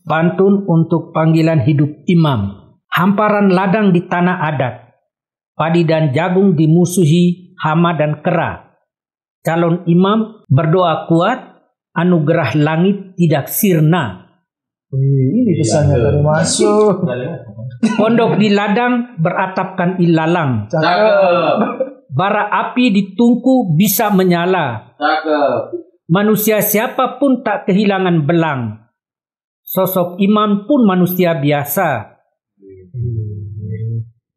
Pantun untuk panggilan hidup imam. Hamparan ladang di tanah adat. Padi dan jagung dimusuhi hama dan kera. Calon imam berdoa kuat, anugerah langit tidak sirna. Ini pesannya dari masuk. Pondok di ladang beratapkan ilalang. Cakep. Bara api di tungku bisa menyala. Cakep. Manusia siapapun tak kehilangan belang. Sosok imam pun manusia biasa.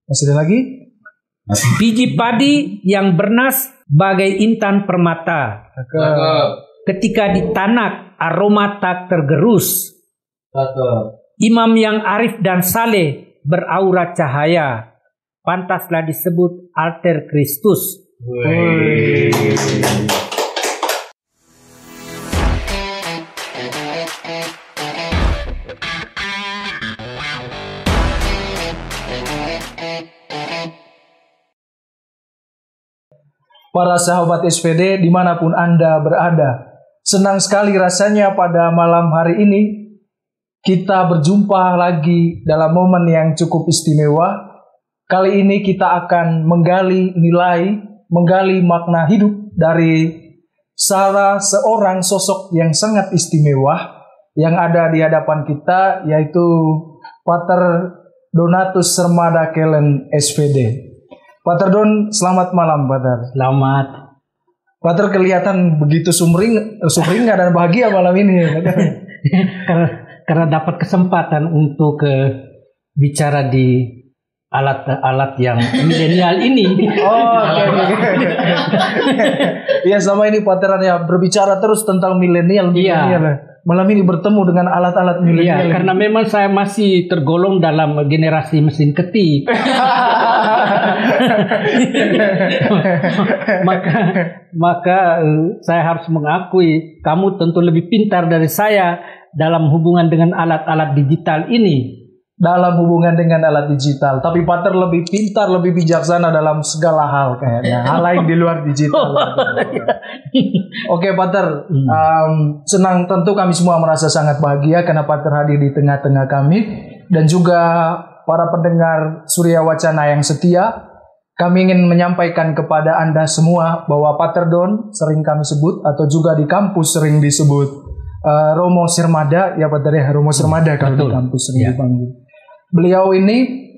Masih ada lagi? Biji padi yang bernas bagai intan permata. Cakep. Ketika ditanak aroma tak tergerus. Cakep. Imam yang arif dan saleh beraura cahaya. Pantaslah disebut alter Kristus. Para sahabat SPD dimanapun Anda berada, senang sekali rasanya pada malam hari ini kita berjumpa lagi dalam momen yang cukup istimewa. Kali ini kita akan menggali nilai, menggali makna hidup dari salah seorang sosok yang sangat istimewa yang ada di hadapan kita, yaitu Pater Donatus Sermada Kelen SPD. Pater Don, selamat malam, Pater. Selamat. Pater kelihatan begitu sumringah dan bahagia malam ini. karena dapat kesempatan untuk bicara di alat-alat yang milenial ini. Oh, oke. Ya, selama ini Pater ya berbicara terus tentang milenial. Iya. Malam ini bertemu dengan alat-alat milenial. Iya, karena memang saya masih tergolong dalam generasi mesin ketik. maka saya harus mengakui kamu tentu lebih pintar dari saya dalam hubungan dengan alat-alat digital ini. Dalam hubungan dengan alat digital, tapi Pater lebih pintar, lebih bijaksana dalam segala hal kayaknya. Hal lain di luar digital. Oke, Pater, senang, tentu kami semua merasa sangat bahagia karena Pater hadir di tengah-tengah kami, dan juga para pendengar Surya Wacana yang setia. Kami ingin menyampaikan kepada Anda semua bahwa Pater Don sering kami sebut, atau juga di kampus sering disebut Romo Sermada, ya Pater ya, Romo Sermada kalau di kampus sering dipanggil. Beliau ini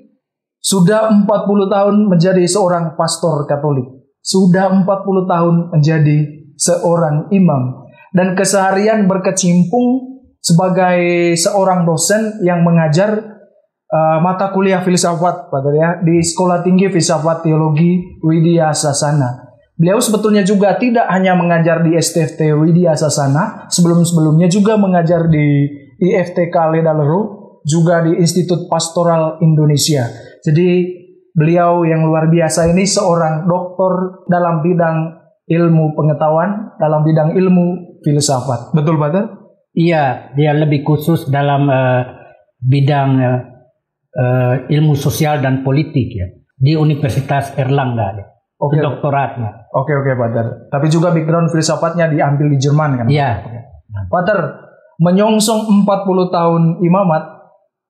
sudah 40 tahun menjadi seorang pastor Katolik. Sudah 40 tahun menjadi seorang imam. Dan keseharian berkecimpung sebagai seorang dosen yang mengajar mata kuliah filsafat, Pater ya, di Sekolah Tinggi Filsafat Teologi Widya Sasana. Beliau sebetulnya juga tidak hanya mengajar di STFT Widya Sasana, sebelum-sebelumnya juga mengajar di IFTK Ledalero, juga di Institut Pastoral Indonesia. Jadi beliau yang luar biasa ini seorang doktor dalam bidang ilmu pengetahuan, dalam bidang ilmu filsafat. Betul, Pater? Iya, dia lebih khusus dalam bidang ilmu sosial dan politik ya, di Universitas Erlangga. Oke. Doktoratnya. Oke, Pater. Tapi juga background filsafatnya diambil di Jerman kan? Iya. Pater, menyongsong 40 tahun imamat,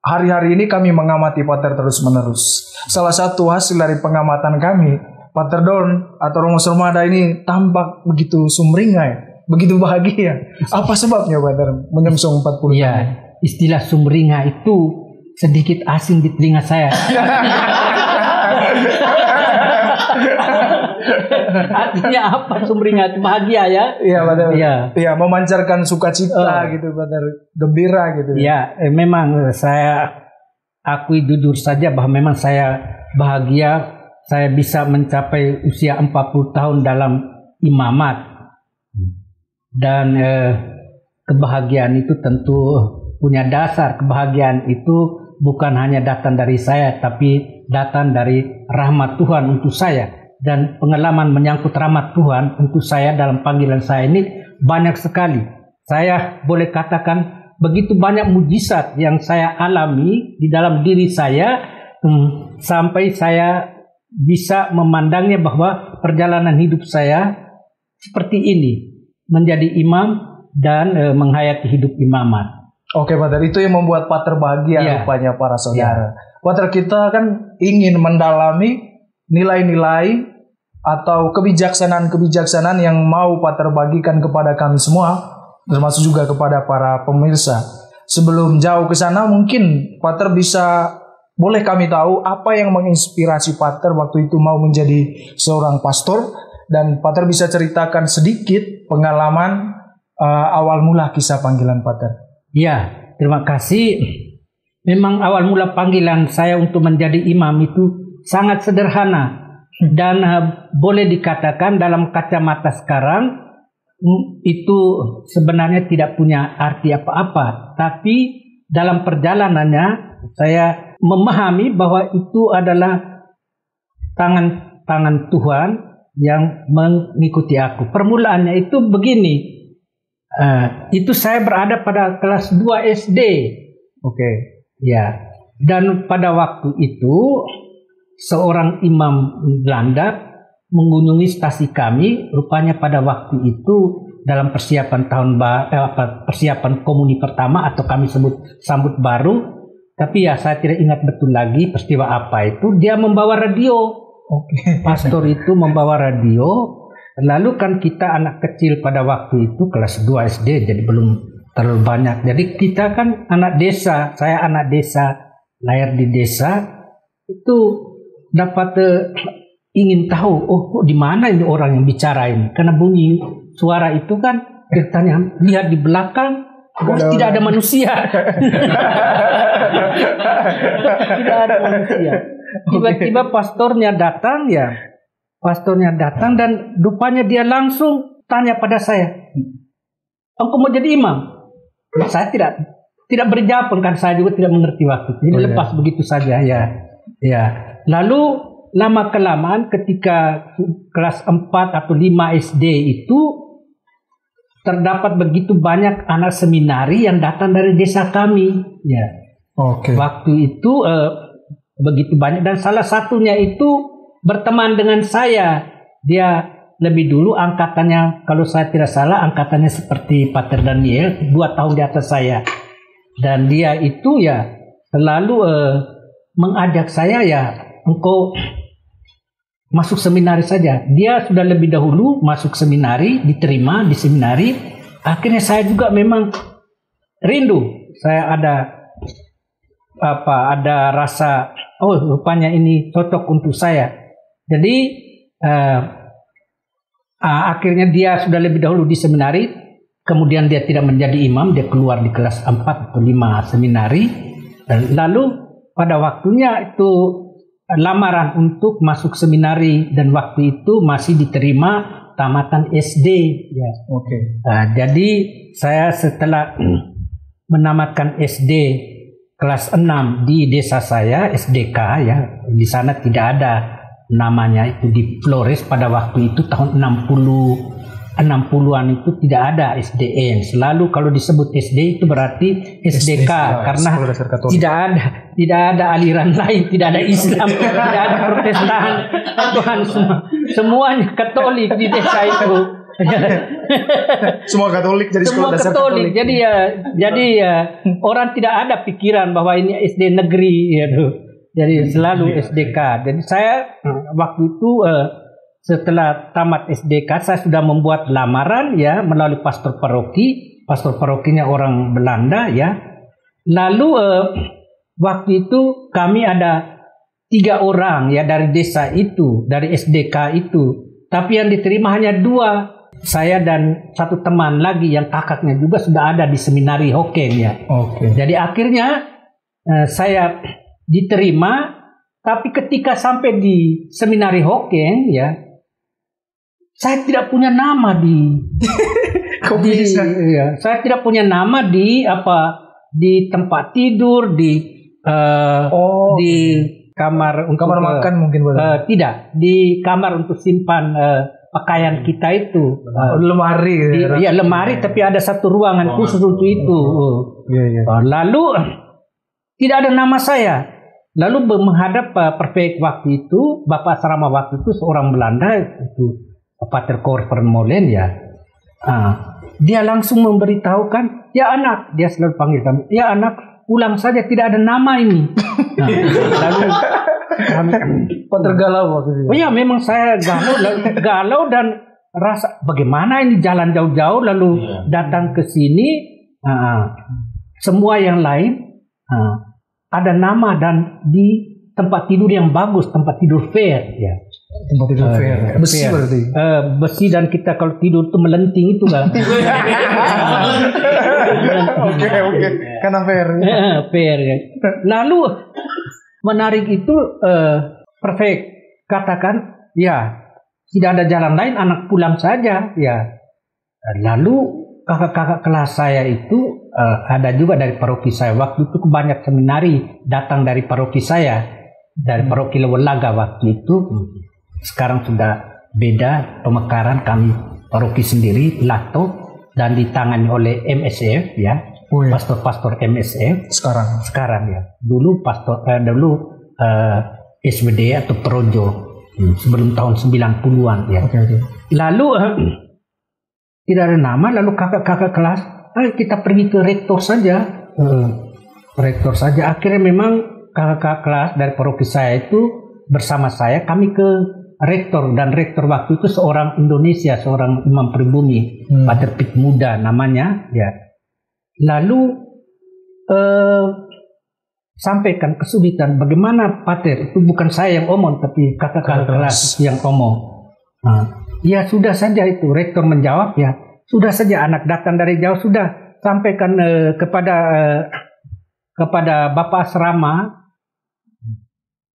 hari-hari ini kami mengamati Pater terus-menerus. Salah satu hasil dari pengamatan kami, Pater Don atau Romo Sermada ini tampak begitu sumringah ya, begitu bahagia. Apa sebabnya Pater menyongsong 40 tahun? Iya, istilah sumringah itu sedikit asing di telinga saya. Artinya apa sumringah? Bahagia ya? Iya, Pater. Iya, memancarkan sukacita gitu, Pater. Gembira gitu. Iya, memang saya akui jujur saja bahwa memang saya bahagia saya bisa mencapai usia 40 tahun dalam imamat. Dan kebahagiaan itu tentu punya dasar. Kebahagiaan itu bukan hanya datang dari saya, tapi datang dari rahmat Tuhan untuk saya. Dan pengalaman menyangkut rahmat Tuhan untuk saya dalam panggilan saya ini banyak sekali. Saya boleh katakan begitu banyak mujizat yang saya alami di dalam diri saya, sampai saya bisa memandangnya bahwa perjalanan hidup saya seperti ini, menjadi imam dan menghayati hidup imamat. Oke, Pater, itu yang membuat Pater bahagia rupanya para saudara. Pater, kita kan ingin mendalami nilai-nilai atau kebijaksanaan-kebijaksanaan yang mau Pater bagikan kepada kami semua, termasuk juga kepada para pemirsa. Sebelum jauh ke sana, mungkin Pater boleh kami tahu apa yang menginspirasi Pater waktu itu mau menjadi seorang pastor, dan Pater bisa ceritakan sedikit pengalaman awal mula kisah panggilan Pater. Ya, terima kasih. Memang awal mula panggilan saya untuk menjadi imam itu sangat sederhana. Dan boleh dikatakan dalam kacamata sekarang itu sebenarnya tidak punya arti apa-apa. Tapi dalam perjalanannya saya memahami bahwa itu adalah tangan Tuhan yang mengikuti aku. Permulaannya itu begini. Itu saya berada pada kelas 2 SD. Oke. Ya. Dan pada waktu itu seorang imam Belanda mengunjungi stasi kami. Rupanya pada waktu itu dalam persiapan persiapan komuni pertama, atau kami sebut sambut baru. Tapi ya saya tidak ingat betul lagi peristiwa apa itu. Dia membawa radio. Oke. Pastor itu membawa radio. Lalu kan kita anak kecil pada waktu itu kelas 2 SD, jadi belum terlalu banyak. Jadi kita kan anak desa, saya anak desa, lahir di desa, itu dapat ingin tahu, kok di mana ini orang yang bicara ini? Karena bunyi suara itu kan bertanya, lihat di belakang, tidak ada manusia. Tidak ada manusia. Tiba-tiba pastornya datang dan rupanya dia langsung tanya pada saya, engkau mau jadi imam? Saya tidak berjawab, kan saya juga tidak mengerti waktu itu. Jadi lepas begitu saja ya. Lalu lama kelamaan ketika kelas 4 atau 5 SD itu terdapat begitu banyak anak seminari yang datang dari desa kami. Ya. Oke. Waktu itu begitu banyak, dan salah satunya itu berteman dengan saya. Dia lebih dulu angkatannya, kalau saya tidak salah angkatannya seperti Pater Daniel, 2 tahun di atas saya. Dan dia itu ya selalu mengajak saya, engkau masuk seminari saja. Dia sudah lebih dahulu masuk seminari, diterima di seminari. Akhirnya saya juga memang rindu. Saya ada rasa, rupanya ini cocok untuk saya. Jadi akhirnya dia sudah lebih dahulu di seminari, kemudian dia tidak menjadi imam, dia keluar di kelas 4 atau 5 seminari. Dan lalu pada waktunya itu lamaran untuk masuk seminari, dan waktu itu masih diterima tamatan SD. Ya. Oke. Jadi saya setelah menamatkan SD kelas 6 di desa saya, SDK ya, di sana tidak ada namanya itu di Flores pada waktu itu tahun 60-an itu tidak ada SDN. Selalu kalau disebut SD itu berarti SDK karena tidak ada aliran lain, tidak ada Islam, tidak ada Protestan, Tuhan semuanya Katolik di desa itu. Semua Katolik, jadi semua sekolah dasar Katolik. Jadi orang tidak ada pikiran bahwa ini SD negeri gitu. Jadi selalu SDK. Jadi saya waktu itu setelah tamat SDK saya sudah membuat lamaran ya melalui pastor paroki. Pastor parokinya orang Belanda ya. Lalu waktu itu kami ada 3 orang ya dari desa itu, dari SDK itu. Tapi yang diterima hanya 2. Saya dan 1 teman lagi yang kakaknya juga sudah ada di seminari Hoken ya. Oke. Jadi akhirnya saya diterima, tapi ketika sampai di seminari Hoken ya, saya tidak punya nama saya tidak punya nama di tempat tidur, di kamar untuk makan mungkin tidak, di kamar untuk simpan pakaian kita itu. Lemari. Lemari, tapi ada satu ruangan khusus untuk itu. Lalu tidak ada nama saya. Lalu menghadap prefek waktu itu, Bapak Asrama waktu itu seorang Belanda, itu Pater Cor Vermeulen ya. dia langsung memberitahukan, ya anak, dia selalu panggil kami, ya anak, pulang saja, tidak ada nama ini. Nah, lalu kami tergalau waktu itu. Oh ya, memang saya galau dan rasa bagaimana ini jalan jauh-jauh lalu datang ke sini, semua yang lain ada nama dan di tempat tidur yang bagus, tempat tidur fair ya. Tempat tidur fair. Besi fair. Berarti. Besi dan kita kalau tidur tuh melenting itu kan. Oke. Karena fair. Fair ya. Lalu menarik itu perfect. Katakan ya tidak ada jalan lain, anak pulang saja ya. Lalu kakak-kakak kelas saya itu ada juga dari paroki saya. Waktu itu banyak seminari datang dari paroki saya, dari paroki Lewelaga waktu itu. Sekarang sudah beda pemekaran, kami paroki sendiri Lato dan ditangani oleh MSF ya, pastor-pastor MSF. Sekarang ya. Dulu SWD atau Projo sebelum tahun 90-an ya. Lalu tidak ada nama, lalu kakak-kakak kelas, kita pergi ke rektor saja. Rektor saja. Akhirnya memang kakak-kakak kelas dari paroki saya itu bersama saya, kami ke rektor, dan rektor waktu itu seorang Indonesia, seorang imam pribumi, Pater Pit Muda namanya ya. Lalu sampaikan kesulitan bagaimana Pater, itu bukan saya yang omong tapi kakak-kakak kelas yang omong. Ya sudah saja, itu rektor menjawab, ya sudah saja, anak datang dari jauh, sudah sampaikan kepada Bapak Asrama,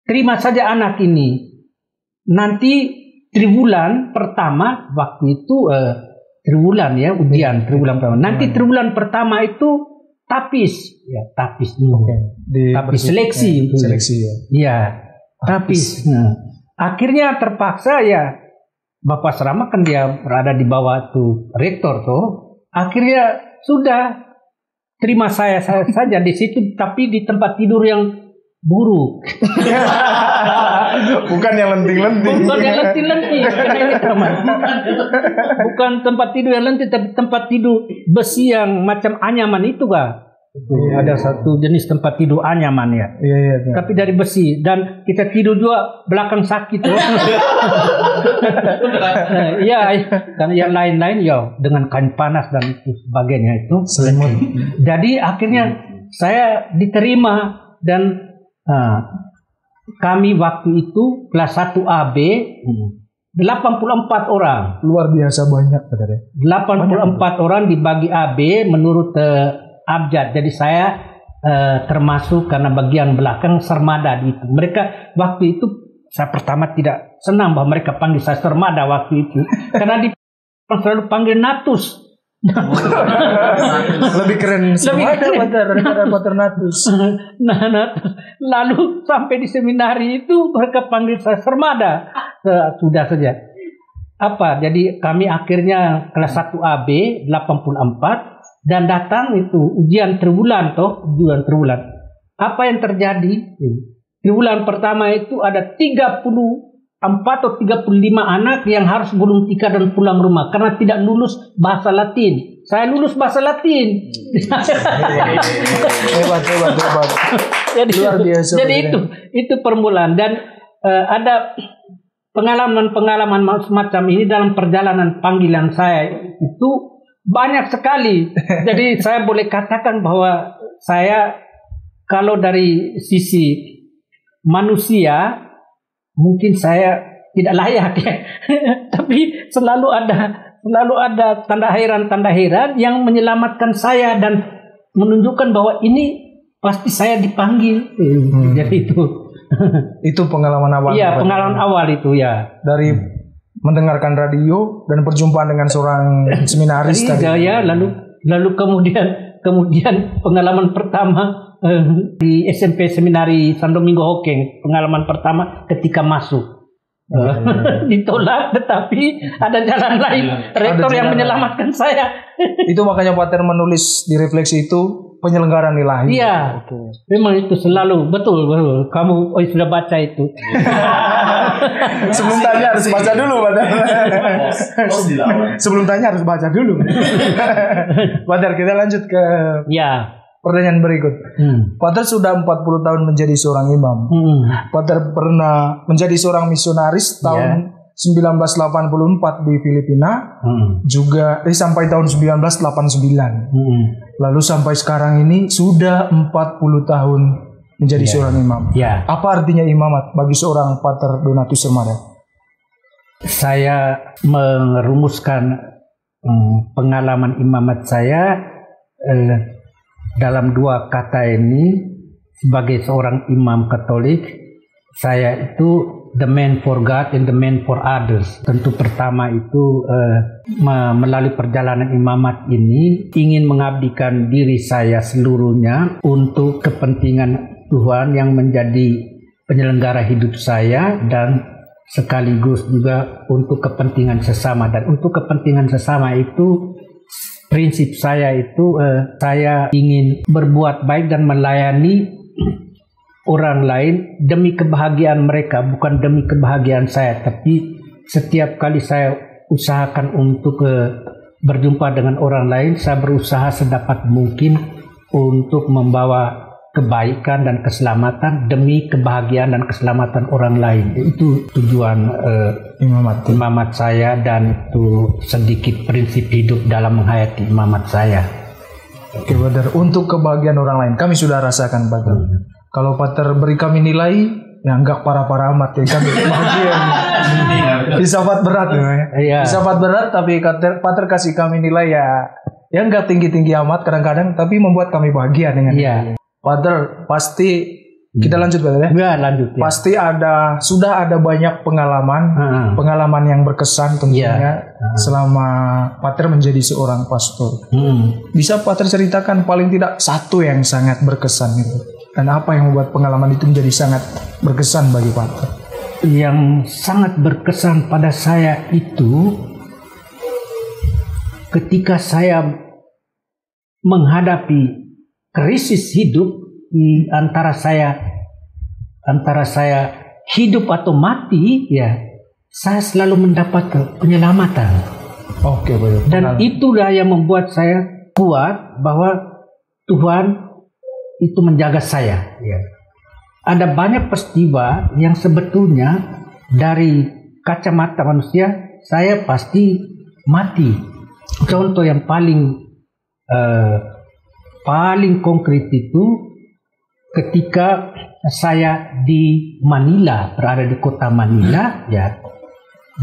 terima saja anak ini. Nanti triwulan pertama, waktu itu triwulan ya, ujian triwulan pertama. Nanti triwulan pertama itu tapis, ya tapis dulu. Tapis seleksi. Seleksi ya. Iya, tapis. Nah, akhirnya terpaksa ya, Bapak Asrama kan dia berada di bawah tuh rektor tuh. Akhirnya sudah terima saya saja di situ, tapi di tempat tidur yang buruk. Bukan yang lenting-lenting. Bukan tempat tidur yang lenting, tapi tempat tidur besi yang macam anyaman itu, Kak. Ada satu jenis tempat tidur anyaman ya. Iya. Tapi dari besi, dan kita tidur juga belakang sakit tuh. Iya, karena yang lain-lain ya dengan kain panas dan itu sebagainya itu. Selimut. Jadi akhirnya saya diterima, dan kami waktu itu kelas 1 AB 84 orang. Luar biasa banyak, Saudara. 84 orang dibagi AB menurut abjad. Jadi saya termasuk karena bagian belakang sermada itu. Mereka waktu itu, saya pertama tidak senang bahwa mereka panggil saya sermada waktu itu, karena selalu panggil Natus. Lebih keren daripada Paternatus. Lalu sampai di seminari itu mereka panggil saya sermada. Sudah saja. Jadi kami akhirnya kelas 1 AB 84 dan datang itu ujian triwulan ujian triwulan. Apa yang terjadi? Triwulan pertama itu ada 34 atau 35 anak yang harus gulung tikar dan pulang rumah karena tidak lulus bahasa Latin. Saya lulus bahasa Latin. Hebat. Luar biasa. Jadi itu permulaan, dan ada pengalaman semacam ini dalam perjalanan panggilan saya itu banyak sekali. Jadi saya boleh katakan bahwa saya, kalau dari sisi manusia mungkin saya tidak layak ya. Tapi selalu ada tanda heran yang menyelamatkan saya dan menunjukkan bahwa ini pasti saya dipanggil. Jadi itu pengalaman awal. Iya, pengalaman awal itu ya. Dari mendengarkan radio dan perjumpaan dengan seorang seminaris tadi. Ya, lalu kemudian pengalaman pertama di SMP Seminari San Domingo Hokeng, pengalaman pertama ketika masuk. Ditolak, tetapi ada jalan lain. Rektor yang menyelamatkan saya. Itu makanya Pater menulis di refleksi itu penyelenggaraan ilahi. Iya, memang itu selalu betul. Kamu sudah baca itu. Sebelum tanya harus baca dulu, Badar. Sebelum tanya harus baca dulu. Badar, kita lanjut ke pertanyaan berikut. Pater sudah 40 tahun menjadi seorang imam. Pater pernah menjadi seorang misionaris tahun 1984 di Filipina, juga sampai tahun 1989. Lalu sampai sekarang ini sudah 40 tahun menjadi seorang imam. Apa artinya imamat bagi seorang Pater Donatus Hermada? Saya merumuskan pengalaman imamat saya dalam 2 kata ini. Sebagai seorang imam Katolik, saya itu the man for God and the man for others. Tentu pertama itu melalui perjalanan imamat ini ingin mengabdikan diri saya seluruhnya untuk kepentingan Tuhan yang menjadi penyelenggara hidup saya, dan sekaligus juga untuk kepentingan sesama. Dan untuk kepentingan sesama itu prinsip saya itu saya ingin berbuat baik dan melayani orang lain demi kebahagiaan mereka, bukan demi kebahagiaan saya. Tapi setiap kali saya usahakan untuk berjumpa dengan orang lain, saya berusaha sedapat mungkin untuk membawa kebaikan dan keselamatan demi kebahagiaan dan keselamatan orang lain. Itu tujuan imamat saya, dan itu sedikit prinsip hidup dalam menghayati imamat saya. Oke, Badar, untuk kebahagiaan orang lain kami sudah rasakan, Badar. Kalau Pater beri kami nilai, ya enggak parah-parah amat ya, kami bahagia. Filsafat berat ya. Filsafat berat, tapi Pater kasih kami nilai ya enggak tinggi-tinggi amat kadang-kadang, tapi membuat kami bahagia dengan itu. Pater, pasti kita lanjut, Pater ya? Lanjut. Pasti sudah ada banyak pengalaman yang berkesan tentunya selama Pater menjadi seorang pastor. Bisa Pater ceritakan paling tidak satu yang sangat berkesan itu? Dan apa yang membuat pengalaman itu menjadi sangat berkesan bagi Pater? Yang sangat berkesan pada saya itu ketika saya menghadapi krisis hidup, antara saya hidup atau mati, saya selalu mendapat penyelamatan. Oke, betul. Dan itulah yang membuat saya kuat bahwa Tuhan itu menjaga saya. Ada banyak peristiwa yang sebetulnya dari kacamata manusia saya pasti mati. Contoh yang paling konkret itu ketika saya di Manila, berada di kota Manila,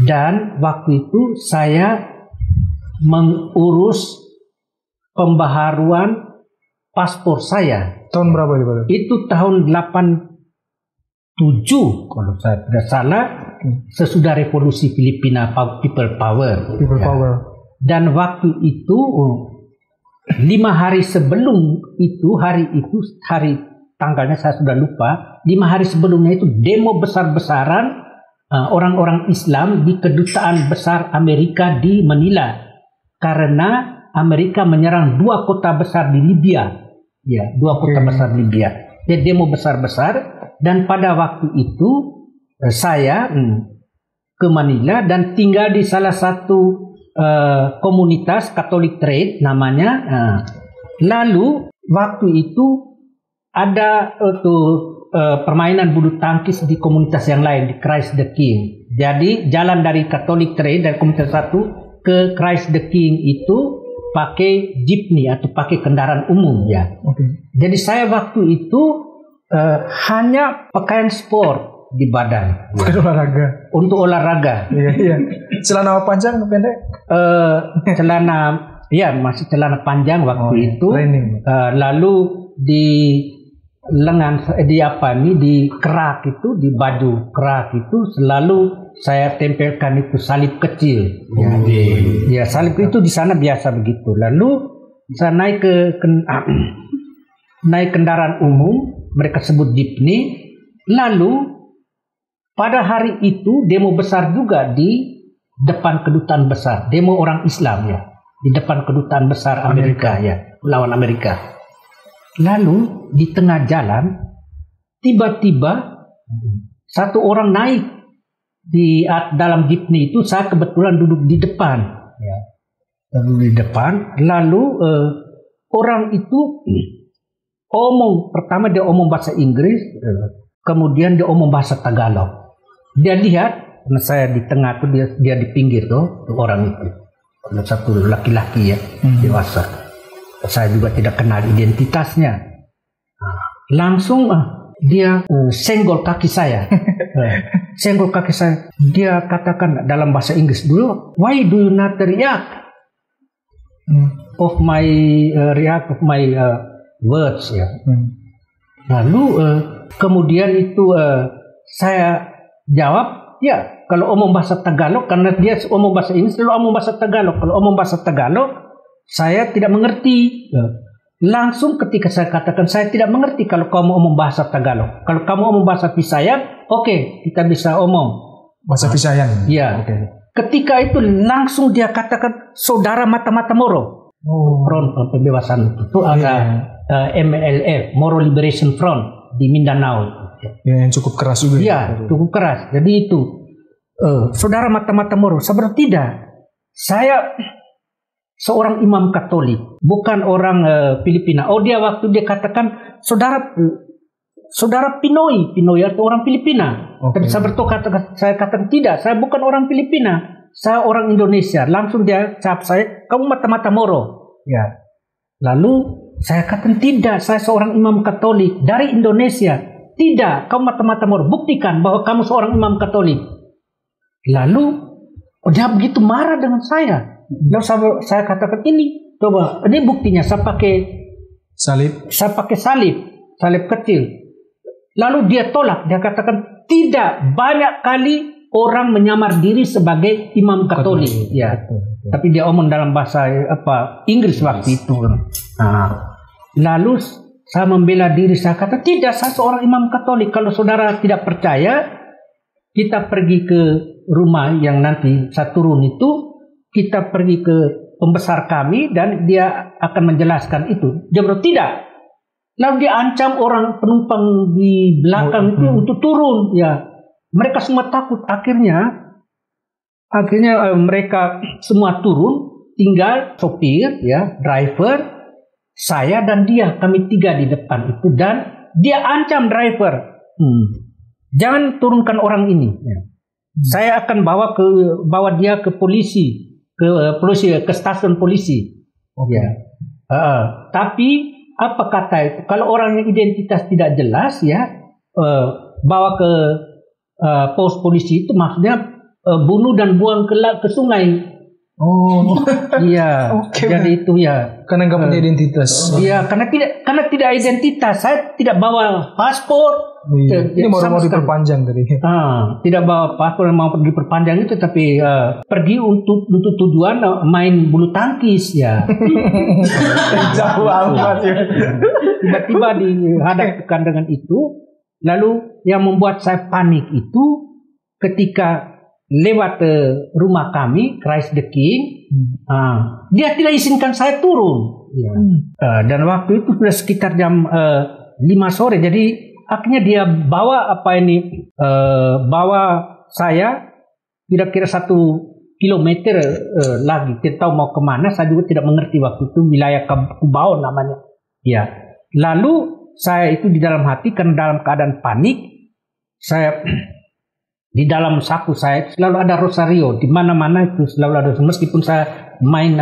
dan waktu itu saya mengurus pembaharuan paspor saya. Tahun berapa itu? Tahun 87 kalau saya tidak salah, sesudah revolusi Filipina, People Power. Dan waktu itu 5 hari sebelum itu, hari tanggalnya saya sudah lupa. 5 hari sebelumnya itu demo besar-besaran orang-orang Islam di kedutaan besar Amerika di Manila, karena Amerika menyerang 2 kota besar di Libya. 2 kota besar Libya. Jadi demo besar-besar, dan pada waktu itu saya ke Manila dan tinggal di salah satu komunitas Catholic Trade namanya. Lalu waktu itu ada permainan bulu tangkis di komunitas yang lain, di Christ the King. Jadi jalan dari Catholic Trade dari komunitas satu ke Christ the King itu pakai jeepney atau pakai kendaraan umum Jadi saya waktu itu hanya pakaian sport di badan. Untuk olahraga. Celana panjang atau pendek? Masih celana panjang waktu itu. Lalu di lengan, di kerak itu, di baju kerak itu selalu saya tempelkan itu salib kecil. Salib itu di sana biasa begitu. Lalu saya naik naik kendaraan umum, mereka sebut jeepney. Lalu pada hari itu demo besar juga di depan kedutaan besar, demo orang Islam di depan kedutaan besar Amerika lawan Amerika. Lalu di tengah jalan tiba-tiba satu orang naik dalam jeepney itu saya kebetulan duduk di depan, ya. Lalu orang itu pertama dia omong bahasa Inggris, kemudian dia omong bahasa Tagalog. Dia lihat, karena saya di tengah tuh, dia di pinggir tuh orang itu, ada satu laki-laki ya, dewasa. Saya juga tidak kenal identitasnya. Langsung dia senggol kaki saya. Senggol kaki saya. Dia katakan dalam bahasa Inggris dulu, why do you not react of my words ya. Lalu kemudian itu saya jawab, ya kalau omong bahasa Tagalog, karena dia omong bahasa Inggris, lalu omong bahasa Tagalog. Kalau omong bahasa Tagalog, saya tidak mengerti. Langsung ketika saya katakan saya tidak mengerti kalau kamu omong bahasa Tagalog. Kalau kamu omong bahasa Visayan, oke, kita bisa omong bahasa Visayan. Iya. Okay. Ketika itu langsung dia katakan saudara mata-mata Moro. Front pembebasan itu ada MLF, Moro Liberation Front di Mindanao. Ya, yang cukup keras juga. Iya, cukup keras. Jadi itu saudara mata-mata Moro. Sebenarnya tidak. Saya seorang imam Katolik, bukan orang Filipina. Dia waktu dia katakan saudara Pinoy atau orang Filipina. Tapi saya katakan tidak, saya bukan orang Filipina, saya orang Indonesia. Langsung dia cap saya, kamu mata-mata Moro. Ya. Lalu saya katakan tidak, saya seorang imam Katolik dari Indonesia. Tidak, kamu mata-mata Moro. Buktikan bahwa kamu seorang imam Katolik. Lalu dia begitu marah dengan saya. Lalu saya katakan ini, coba, ini buktinya. Saya pakai salib kecil. Lalu dia tolak, dia katakan tidak, banyak kali orang menyamar diri sebagai imam Katolik. Ya. Tapi dia omong dalam bahasa Inggris waktu itu. Lalu saya membela diri, saya kata tidak, saya seorang imam Katolik. Kalau saudara tidak percaya, kita pergi ke rumah yang nanti saya turun itu, kita pergi ke pembesar kami dan dia akan menjelaskan itu. Dia bilang tidak. Lalu dia ancam orang penumpang di belakang itu untuk turun. Ya, mereka semua takut. Akhirnya mereka semua turun. Tinggal sopir, ya, driver, saya dan dia. Kami tiga di depan itu, dan dia ancam driver, jangan turunkan orang ini. Ya. Saya akan bawa dia ke polisi, ke stasiun polisi. Ya. Tapi apa kata itu? Kalau orang yang identitas tidak jelas, ya, bawa ke pos polisi itu maksudnya bunuh dan buang ke sungai. Iya. Jadi itu ya. Karena nggak punya identitas. Iya, karena tidak identitas. Saya tidak bawa paspor. Ini mau diperpanjang tadi. Tidak bawa paspor yang mau diperpanjang itu, tapi pergi untuk tujuan main bulu tangkis ya. Jauh amat ya. Tiba-tiba dihadapkan dengan itu, lalu yang membuat saya panik itu ketika lewat rumah kami, Christ the King, dia tidak izinkan saya turun. Ya. Dan waktu itu sudah sekitar jam 5 sore, jadi akhirnya dia bawa bawa saya kira-kira 1 kilometer lagi. Tidak tahu mau kemana, saya juga tidak mengerti waktu itu, wilayah Cubao namanya. Ya. Lalu saya itu di dalam hati, karena dalam keadaan panik, saya di dalam saku saya selalu ada rosario, di mana-mana itu selalu ada. Meskipun saya main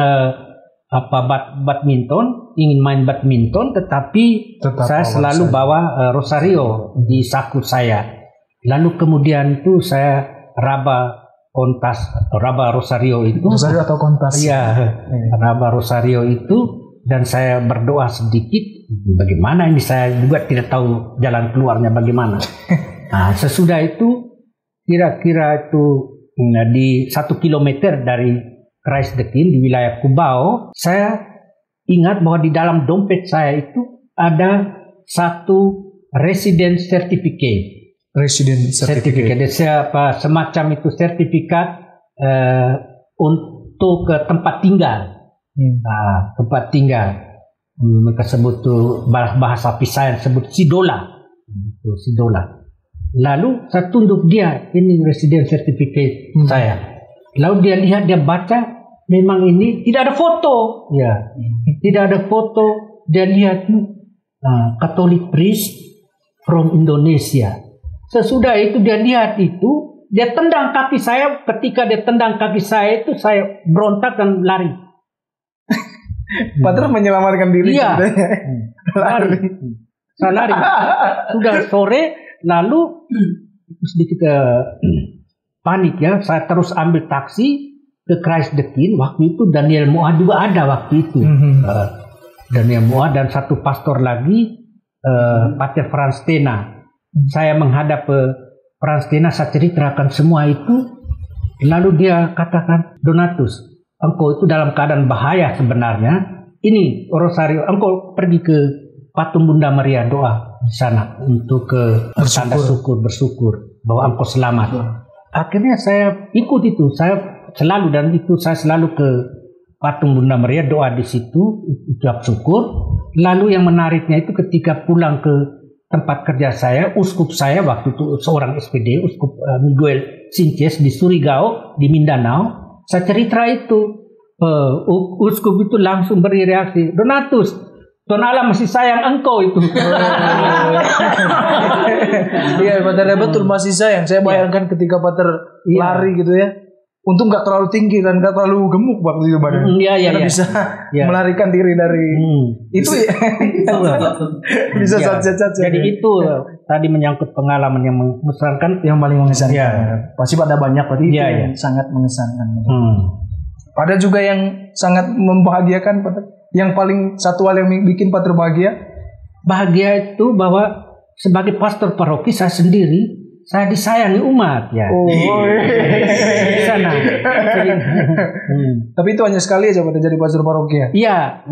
badminton, ingin main badminton, tetapi saya selalu bawa rosario di saku saya. Lalu kemudian itu saya raba rosario itu. Rosario atau kontas? Iya, raba rosario itu, dan saya berdoa sedikit. Bagaimana ini, saya juga tidak tahu jalan keluarnya bagaimana. Nah, sesudah itu kira-kira itu di 1 kilometer dari Christ the King di wilayah Cubao, saya ingat bahwa di dalam dompet saya itu ada satu resident certificate. Semacam itu sertifikat untuk tempat tinggal. Tempat tinggal. Mereka sebut tuh bahasa Visayan sebut sidola. Lalu saya tunjuk dia, ini resident certificate saya. Lalu dia lihat, dia baca, memang ini tidak ada foto. Ya, tidak ada foto. Dia lihat Catholic priest from Indonesia. Sesudah itu dia lihat itu, dia tendang kaki saya. Ketika dia tendang kaki saya itu, saya berontak dan lari. Pater menyelamatkan diri. Iya. Lari. Saya lari. Sudah sore, lalu sedikit panik ya. Saya terus ambil taksi ke Christ the King. Waktu itu Daniel Moa juga ada waktu itu. Daniel Moa dan satu pastor lagi, Pater Franz Tena. Saya menghadap Franz Tena, saya ceritakan semua itu. Lalu dia katakan, Donatus, engkau itu dalam keadaan bahaya sebenarnya. Ini Rosario, engkau pergi ke patung Bunda Maria, doa di sana untuk bertanda syukur, bersyukur bahwa engkau selamat. Akhirnya saya ikut itu, saya selalu ke patung Bunda Maria, doa di situ, ucap syukur. Lalu yang menariknya itu ketika pulang ke tempat kerja saya, uskup saya waktu itu seorang SPD, Uskup Miguel Sinches di Surigao, di Mindanao. Saya cerita itu, uskup itu langsung beri reaksi, Donatus, Tuhan Allah masih sayang engkau itu. Iya, Pater betul masih sayang. Saya bayangkan ketika Pater lari gitu ya. Untung nggak terlalu tinggi dan nggak terlalu gemuk waktu itu badan. Karena bisa melarikan diri dari itu ya. Bisa saja. Jadi itu tadi menyangkut pengalaman yang mengesankan, yang paling mengesankan. Pasti ada banyak tadi yang sangat mengesankan. Ada juga yang sangat membahagiakan, Pater. Yang paling satu hal yang bikin Pater bahagia? Bahagia itu bahwa sebagai pastor paroki saya sendiri, saya disayangi umat ya. Di sana. Tapi itu hanya sekali aja Pater jadi pastor paroki ya? Iya,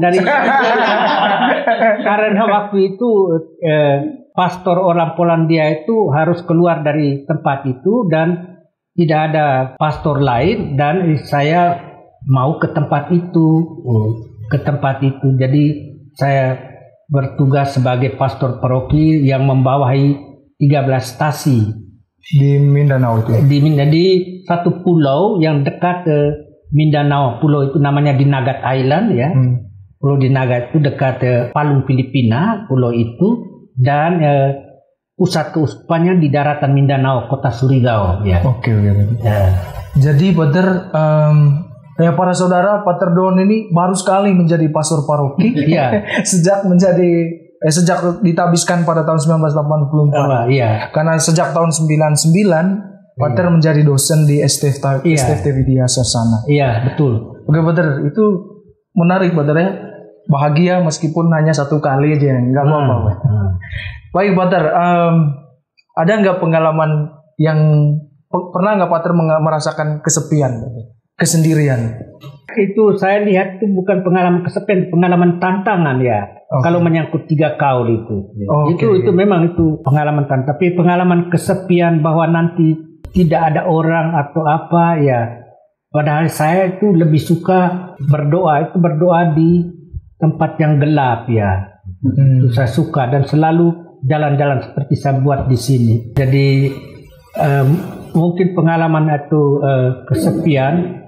karena waktu itu pastor orang Polandia itu harus keluar dari tempat itu dan tidak ada pastor lain dan saya mau ke tempat itu. Jadi saya bertugas sebagai pastor paroki yang membawahi 13 stasi di Mindanao itu. Di satu pulau yang dekat Mindanao. Pulau itu namanya Dinagat Island ya. Pulau Dinagat itu dekat Palung Filipina, pulau itu, dan pusat keuskupannya di daratan Mindanao, kota Surigao ya. Oke. Jadi Pater ya para saudara, Pater Don ini baru sekali menjadi pastor paroki. Iya. sejak ditabiskan pada tahun 1984. Iya. Karena sejak tahun 99 Pater menjadi dosen di STFT Widya Sasana. Iya, betul. Oke, Pater, itu menarik Pater ya. Bahagia meskipun hanya satu kali aja, nggak apa-apa. Baik Pater, ada nggak pengalaman yang pernah nggak Pater merasakan kesepian, kesendirian? Itu saya lihat itu bukan pengalaman kesepian, pengalaman tantangan ya. Kalau menyangkut 3 kaul itu. Itu memang itu pengalaman tantangan. Tapi pengalaman kesepian bahwa nanti tidak ada orang atau apa ya. Padahal saya itu lebih suka berdoa di tempat yang gelap ya. Itu saya suka dan selalu jalan-jalan seperti saya buat di sini. Jadi mungkin pengalaman itu kesepian.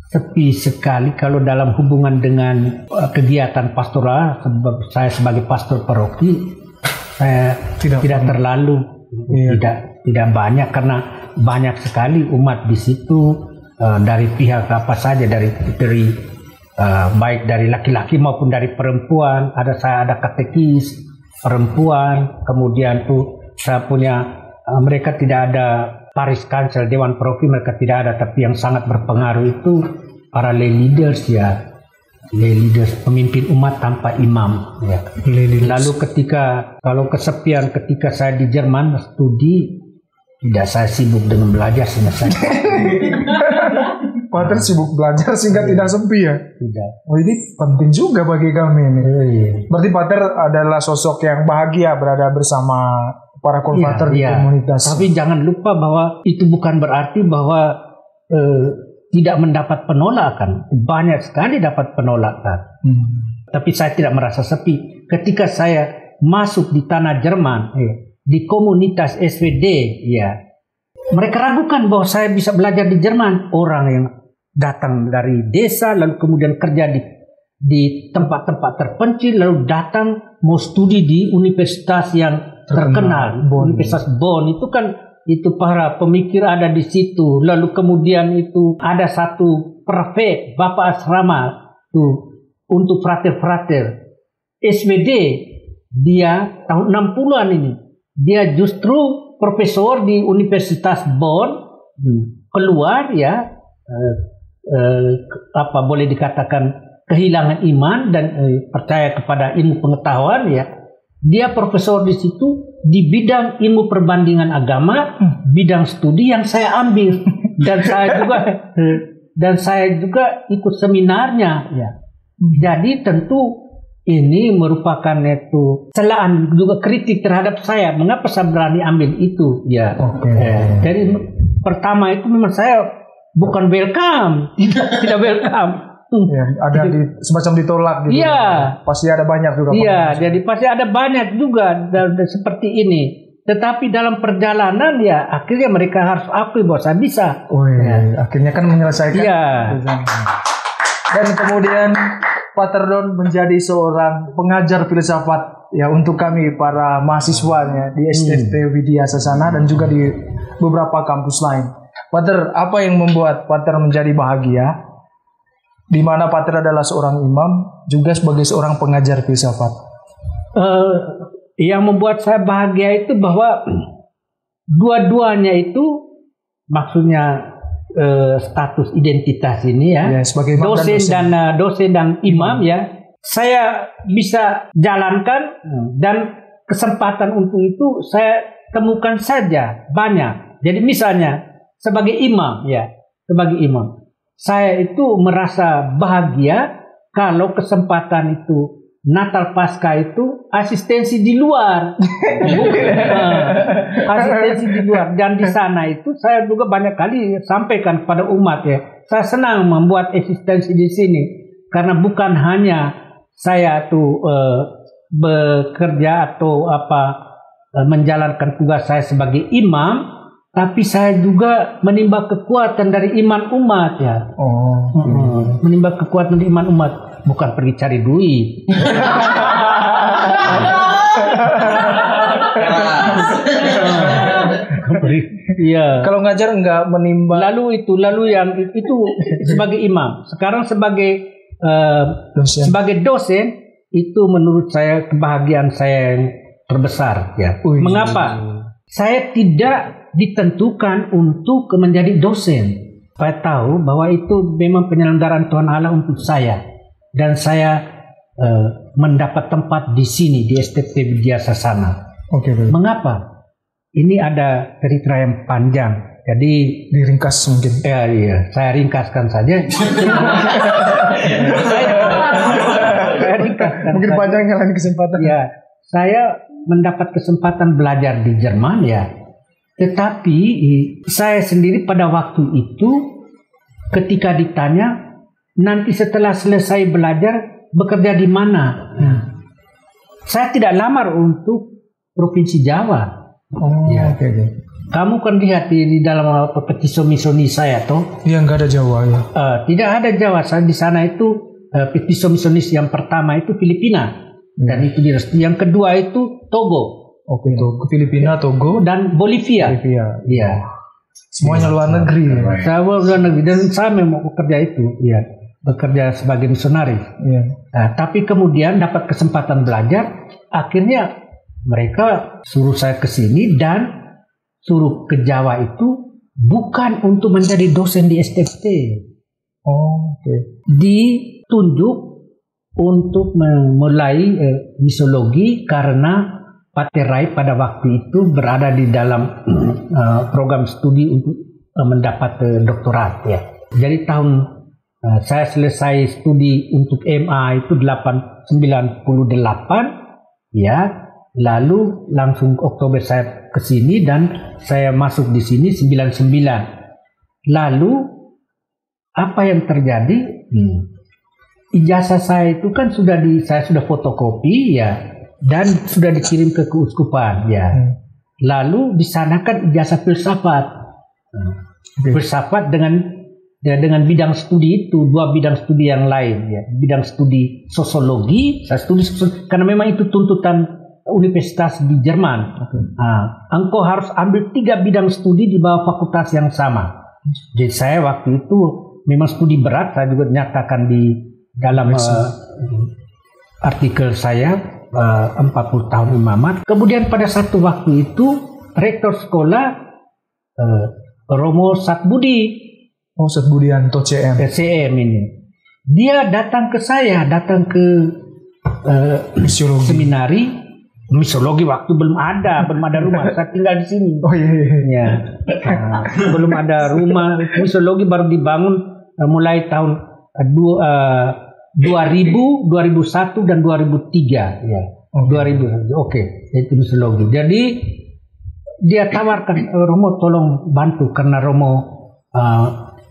Sepi sekali kalau dalam hubungan dengan kegiatan pastoral. Sebab saya sebagai pastor paroki saya tidak terlalu tidak banyak karena banyak sekali umat di situ dari pihak apa saja dari baik dari laki-laki maupun dari perempuan. Saya ada katekis perempuan, kemudian tuh saya punya mereka tidak ada Paris Council, Dewan Paroki mereka tidak ada, tapi yang sangat berpengaruh itu para lay leaders ya, lay leaders pemimpin umat tanpa imam ya. Lalu kalau kesepian ketika saya di Jerman studi, tidak saya sibuk dengan belajar sehingga saya Pater sibuk belajar sehingga tidak sepi ya? Tidak. Oh, ini penting juga bagi kami ini. Berarti Pater adalah sosok yang bahagia berada bersama para kolpater di komunitas. Tapi jangan lupa bahwa itu bukan berarti bahwa tidak mendapat penolakan. Banyak sekali dapat penolakan. Tapi saya tidak merasa sepi. Ketika saya masuk di tanah Jerman, di komunitas SWD, ya. Mereka ragukan bahwa saya bisa belajar di Jerman. Orang yang datang dari desa lalu kemudian kerja di tempat-tempat terpencil lalu datang mau studi di universitas yang terkenal, Universitas Bonn itu kan itu para pemikir ada di situ. Lalu kemudian itu ada satu prefek Bapak Asrama tuh untuk frater-frater SWD, dia tahun 60-an ini dia justru profesor di Universitas Bonn, keluar ya boleh dikatakan kehilangan iman dan percaya kepada ilmu pengetahuan ya. Dia profesor di situ di bidang ilmu perbandingan agama, bidang studi yang saya ambil dan saya juga ikut seminarnya ya. Jadi tentu ini merupakan itu celaan juga kritik terhadap saya. Mengapa saya berani ambil itu? Ya. Jadi pertama itu memang saya bukan welcome, tidak welcome. Ya, ada semacam ditolak gitu. Iya. Pasti ada banyak juga. Iya, jadi pasti ada banyak juga seperti ini. Tetapi dalam perjalanan ya akhirnya mereka harus akui bahwa saya bisa. Akhirnya kan menyelesaikan. Iya. Dan kemudian Pater Don menjadi seorang pengajar filsafat ya untuk kami para mahasiswanya di STFT Widya Sasana dan juga di beberapa kampus lain. Pater, apa yang membuat Pater menjadi bahagia? Di mana Pater adalah seorang imam juga sebagai seorang pengajar filsafat. Yang membuat saya bahagia itu bahwa dua-duanya itu maksudnya status identitas ini ya, sebagai dosen dan imam ya, saya bisa jalankan dan kesempatan untuk itu saya temukan saja banyak. Jadi misalnya sebagai imam ya, saya itu merasa bahagia kalau kesempatan itu Natal Paskah itu asistensi di luar, asistensi di luar, dan di sana itu saya juga banyak kali sampaikan kepada umat ya, saya senang membuat asistensi di sini karena bukan hanya saya tuh bekerja atau menjalankan tugas saya sebagai imam, tapi saya juga menimba kekuatan dari iman umat ya. Menimba kekuatan dari iman umat. Bukan pergi cari duit. Iya. Kalau ngajar enggak menimba. Lalu yang itu sebagai imam. Sekarang sebagai dosen itu menurut saya kebahagiaan saya yang terbesar ya. Mengapa? Saya tidak ditentukan untuk menjadi dosen. Saya tahu bahwa itu memang penyelenggaraan Tuhan Allah untuk saya. Dan saya mendapat tempat di sini di STFT Widya Sasana. Mengapa? Ini ada cerita yang panjang. Jadi diringkas mungkin. Iya, saya ringkaskan saja. saya ringkaskan. Mungkin panjangnya lain kesempatan. Ya, saya mendapat kesempatan belajar di Jerman ya. Tetapi saya sendiri pada waktu itu ketika ditanya nanti setelah selesai belajar bekerja di mana? Saya tidak lamar untuk Provinsi Jawa. Kamu kan lihat di dalam petisi misioni saya toh? Iya, nggak ada Jawa ya. Tidak ada Jawa. Saya di sana itu petisi misionis yang pertama itu Filipina dan itu direstui. Yang kedua itu Togo. Filipina, Togo dan Bolivia. Iya. Semuanya luar negeri. Saya luar negeri dan saya memang bekerja itu. Iya. Bekerja sebagai misionaris. Tapi kemudian dapat kesempatan belajar, akhirnya mereka suruh saya ke sini dan suruh ke Jawa itu bukan untuk menjadi dosen di STFT. Ditunjuk untuk memulai misiologi karena Pater Rai pada waktu itu berada di dalam program studi untuk mendapat doktorat ya. Jadi tahun saya selesai studi untuk MA itu 98 ya, lalu langsung Oktober saya ke sini dan saya masuk di sini 99. Lalu apa yang terjadi? Ijazah saya itu kan saya sudah fotokopi ya dan sudah dikirim ke keuskupan ya. Lalu di sana kan ijazah filsafat. Filsafat dengan bidang studi itu, 2 bidang studi yang lain ya. Bidang studi sosiologi, saya studi karena memang itu tuntutan universitas di Jerman. Engkau harus ambil 3 bidang studi di bawah fakultas yang sama. Jadi saya waktu itu memang studi berat, saya juga nyatakan di dalam artikel saya 40 tahun imamat. Kemudian pada satu waktu itu rektor sekolah Romo Satbudi, Satbudianto CM. CM ini, dia datang ke saya, datang ke seminari misiologi. Waktu belum ada rumah, saya tinggal di sini. Oh iya. Belum ada rumah. Misiologi baru dibangun mulai tahun 2000, 2001 dan 2003 ya. 2000. Oke, itu misiologi. Jadi dia tawarkan, Romo tolong bantu karena Romo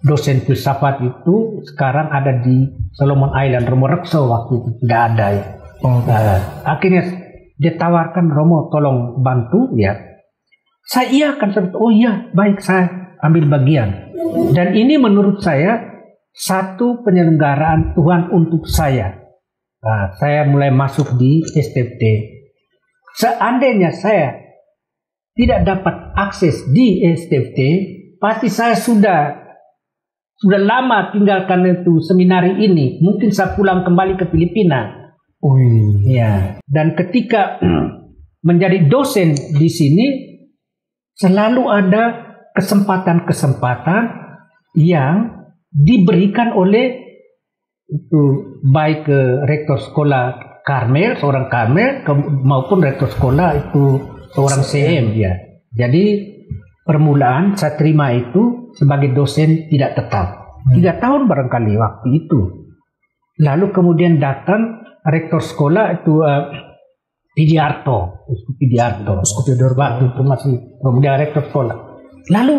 dosen filsafat itu sekarang ada di Solomon Island. Romo Rekso waktu itu tidak ada ya. Akhirnya dia tawarkan, Romo tolong bantu ya. Saya iakan, oh iya baik, saya ambil bagian. Dan ini menurut saya satu penyelenggaraan Tuhan untuk saya. Saya mulai masuk di STFT. Seandainya saya tidak dapat akses di STFT, pasti saya sudah lama tinggalkan itu seminari ini. Mungkin saya pulang kembali ke Filipina. Ya. Dan ketika menjadi dosen di sini, selalu ada kesempatan-kesempatan yang diberikan oleh itu, baik ke rektor sekolah Karmel, seorang Karmel, maupun rektor sekolah itu seorang CM ya. Jadi permulaan saya terima itu sebagai dosen tidak tetap 3 tahun barangkali waktu itu. Lalu kemudian datang rektor sekolah itu Pidiarto, waktu itu masih dia rektor sekolah. Lalu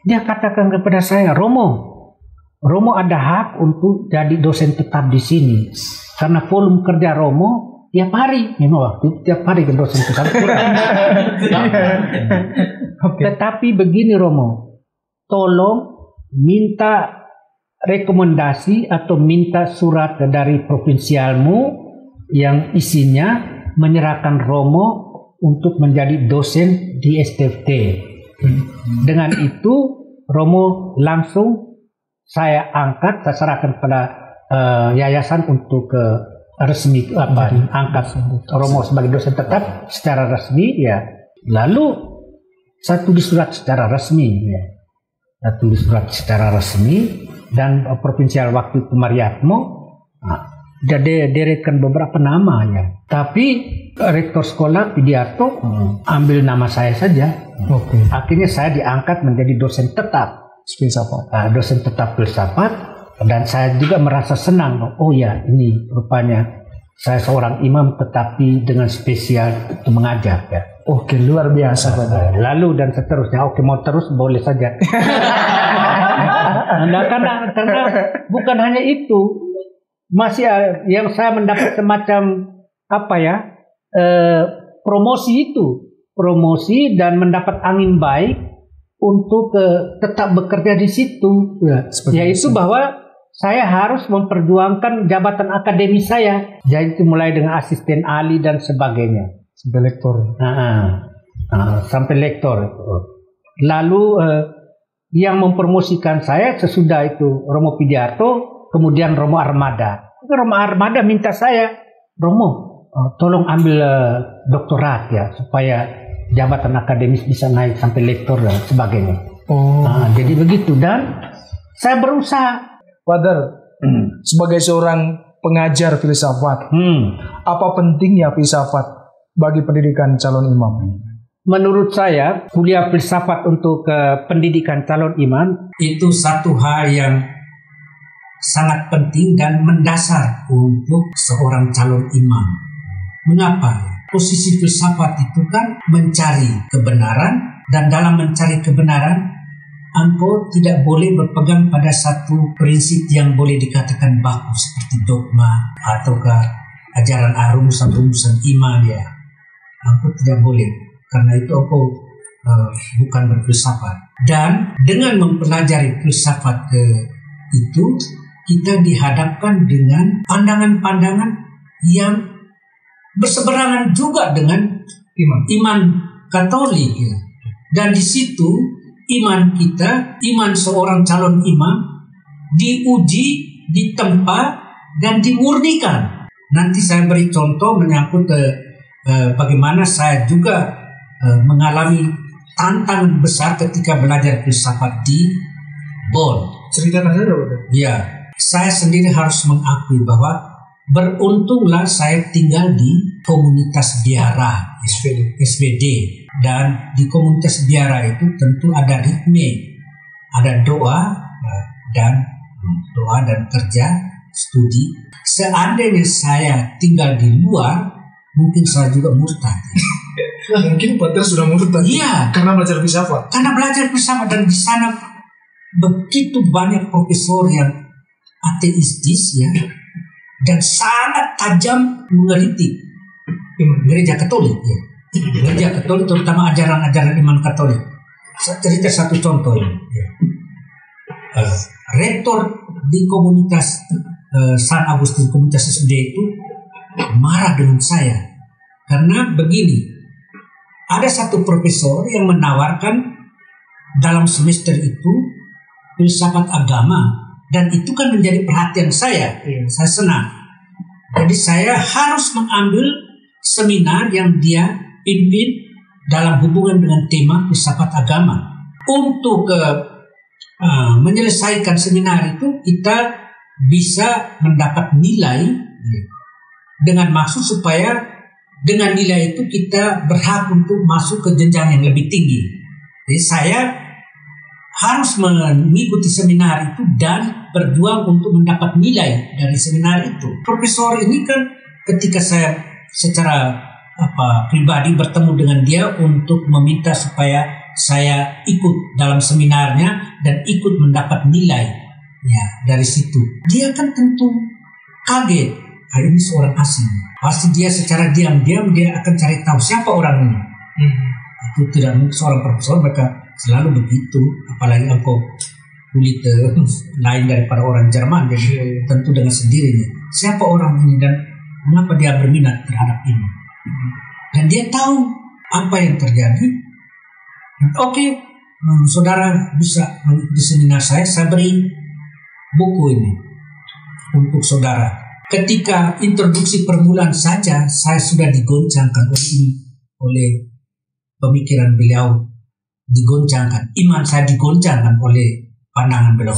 dia katakan kepada saya, Romo ada hak untuk jadi dosen tetap di sini karena volume kerja Romo tiap hari, memang waktu tiap hari ke dosen tetap. Tetapi begini Romo, tolong minta rekomendasi atau minta surat dari provinsialmu yang isinya menyerahkan Romo untuk menjadi dosen di STFT. Dengan itu Romo langsung saya angkat, saya serahkan pada yayasan untuk resmi angkat Romo sebagai dosen tetap secara resmi ya. Lalu saya tulis surat secara resmi ya. Saya tulis surat secara resmi dan provinsial waktu itu Mariatmo jadi deretkan beberapa namanya. Tapi rektor sekolah Pidiarto ambil nama saya saja. Akhirnya saya diangkat menjadi dosen tetap filsafat. Dosen tetap filsafat, dan saya juga merasa senang. Oh ya, ini rupanya saya seorang imam tetapi dengan spesial untuk mengajar ya. Oke, luar biasa. Lalu dan seterusnya. Oke, mau terus boleh saja. karena bukan hanya itu, masih yang saya mendapat semacam promosi dan mendapat angin baik untuk tetap bekerja di situ ya. Yaitu bahwa saya harus memperjuangkan jabatan akademis saya, jadi mulai dengan asisten ahli dan sebagainya sampai lektor. Sampai lektor. Lalu yang mempromosikan saya sesudah itu Romo Pidiarto, kemudian Romo Armada. Romo Armada minta saya, Romo tolong ambil doktorat ya supaya jabatan akademis bisa naik sampai lektor dan sebagainya. Jadi begitu, dan saya berusaha. Father, sebagai seorang pengajar filsafat, apa pentingnya filsafat bagi pendidikan calon imam? Menurut saya, kuliah filsafat untuk pendidikan calon imam itu satu hal yang sangat penting dan mendasar untuk seorang calon imam. Mengapa? Posisi filsafat itu kan mencari kebenaran, dan dalam mencari kebenaran engkau tidak boleh berpegang pada satu prinsip yang boleh dikatakan baku seperti dogma ataukah ajaran rumusan-rumusan iman ya. Engkau tidak boleh. Karena itu engkau bukan berfilsafat. Dan dengan mempelajari filsafat itu, kita dihadapkan dengan pandangan-pandangan yang berseberangan juga dengan iman Katolik. Ya. Dan di situ iman kita, iman seorang calon imam diuji, ditempa, dan dimurnikan. Nanti saya beri contoh menyangkut bagaimana saya juga mengalami tantangan besar ketika belajar filsafat di Bonn. Ceritakan saja, Brother. Ya, saya sendiri harus mengakui bahwa beruntunglah saya tinggal di komunitas biara SBD. Dan di komunitas biara itu tentu ada ritme, ada doa dan kerja, studi. Seandainya saya tinggal di luar, mungkin saya juga murtad. Mungkin Pater sudah murtad. Iya. Karena belajar filsafat. Dan di sana begitu banyak profesor yang ateistis ya, dan sangat tajam mengkritik gereja Katolik ya. Gereja Katolik terutama ajaran-ajaran iman Katolik. Saya cerita satu contoh ini. Ya. Rektor di komunitas San Agustin, komunitas SD itu marah dengan saya karena begini, ada satu profesor yang menawarkan dalam semester itu filsafat agama, dan itu kan menjadi perhatian saya. Saya senang, jadi saya harus mengambil seminar yang dia pimpin dalam hubungan dengan tema filsafat agama. Untuk menyelesaikan seminar itu kita bisa mendapat nilai dengan maksud supaya dengan nilai itu kita berhak untuk masuk ke jenjang yang lebih tinggi. Jadi saya harus mengikuti seminar itu dan berjuang untuk mendapat nilai dari seminar itu. Profesor ini kan ketika saya secara pribadi bertemu dengan dia untuk meminta supaya saya ikut dalam seminarnya dan ikut mendapat nilai ya dari situ. Dia kan tentu kaget, ini seorang asing. Pasti dia secara diam-diam dia akan cari tahu siapa orang ini. Itu tidak mungkin seorang profesor mereka selalu begitu, apalagi engkau kulit lain daripada orang Jerman, jadi tentu dengan sendirinya siapa orang ini dan mengapa dia berminat terhadap ini. Dan dia tahu apa yang terjadi. Oke, saudara bisa mengikuti seminar saya beri buku ini untuk saudara. Ketika introduksi permulaan saja saya sudah digoncangkan oleh pemikiran beliau, digoncangkan. Iman saya digoncangkan oleh pandangan beliau.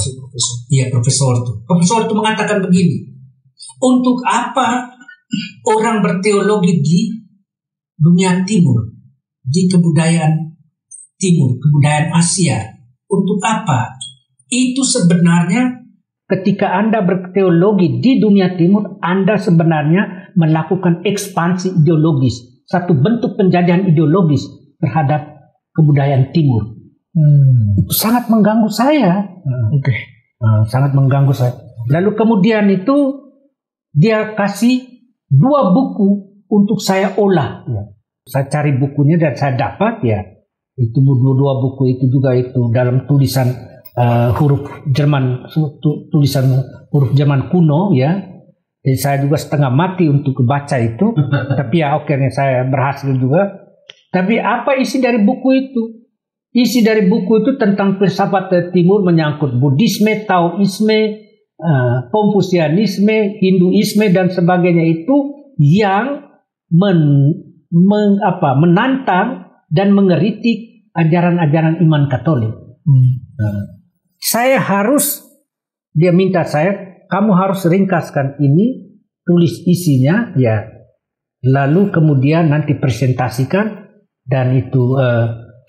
Iya, profesor itu mengatakan begini, untuk apa orang berteologi di dunia timur, di kebudayaan timur, kebudayaan Asia, untuk apa? Itu sebenarnya ketika Anda berteologi di dunia timur, Anda sebenarnya melakukan ekspansi ideologis, satu bentuk penjajahan ideologis terhadap kebudayaan timur. Itu sangat mengganggu saya. Sangat mengganggu saya. Lalu kemudian itu dia kasih 2 buku untuk saya olah. Ya. Saya cari bukunya dan saya dapat ya. Itu 2 buku itu juga itu dalam tulisan huruf Jerman, tulisan huruf Jerman kuno ya. Jadi saya juga setengah mati untuk baca itu. Tapi ya akhirnya saya berhasil juga. Tapi apa isi dari buku itu? Isi dari buku itu tentang filsafat timur menyangkut Buddhisme, Taoisme, Konfusianisme, Hinduisme dan sebagainya itu yang menantang dan mengeritik ajaran-ajaran iman Katolik. Dia minta saya, kamu harus ringkaskan ini, tulis isinya ya, lalu kemudian nanti presentasikan dan itu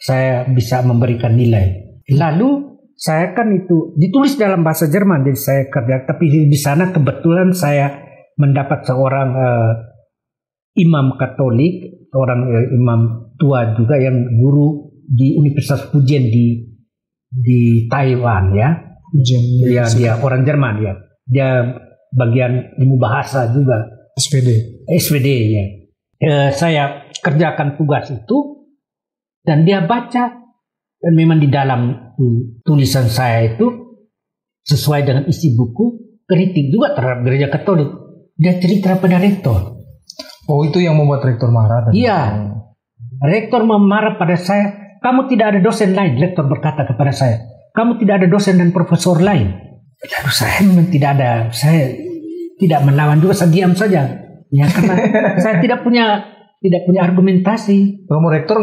saya bisa memberikan nilai. Lalu saya kan itu ditulis dalam bahasa Jerman, jadi saya kerja. Tapi di sana kebetulan saya mendapat seorang imam Katolik, seorang imam tua juga yang guru di Universitas Fujian di Taiwan ya. Dia orang Jerman ya. Dia bagian ilmu bahasa juga. SPD ya. Saya kerjakan tugas itu. Dan dia baca, dan memang di dalam tulisan saya itu sesuai dengan isi buku, kritik juga terhadap gereja Katolik. Dia cerita pada rektor. Oh, itu yang membuat rektor marah tadi. Iya. Rektor marah pada saya. Kamu tidak ada dosen lain, rektor berkata kepada saya. Kamu tidak ada dosen dan profesor lain. Lalu saya memang tidak ada, saya tidak melawan juga, saya diam saja. Ya, karena saya tidak punya argumentasi. Kamu rektor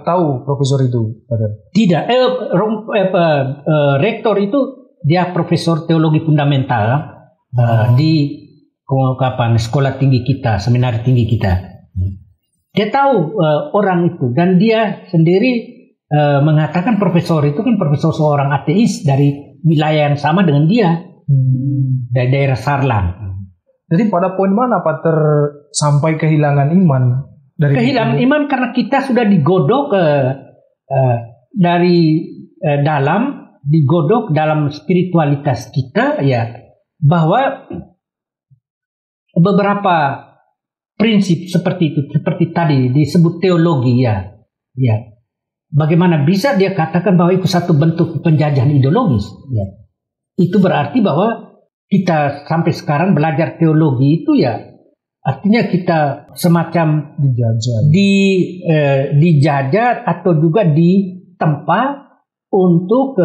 tahu profesor itu? Tidak. Rektor itu dia profesor teologi fundamental di sekolah tinggi kita, seminari tinggi kita. Dia tahu orang itu, dan dia sendiri mengatakan profesor itu kan profesor seorang ateis dari wilayah yang sama dengan dia, dari daerah Sarlang. Jadi pada poin mana Pater sampai kehilangan iman? Kehilangan iman karena kita sudah digodok dari dalam, digodok dalam spiritualitas kita, ya, bahwa beberapa prinsip seperti itu, seperti tadi disebut teologi, ya. Bagaimana bisa dia katakan bahwa itu satu bentuk penjajahan ideologis? Ya. Itu berarti bahwa kita sampai sekarang belajar teologi itu, ya, artinya kita semacam dijajah atau juga ditempa untuk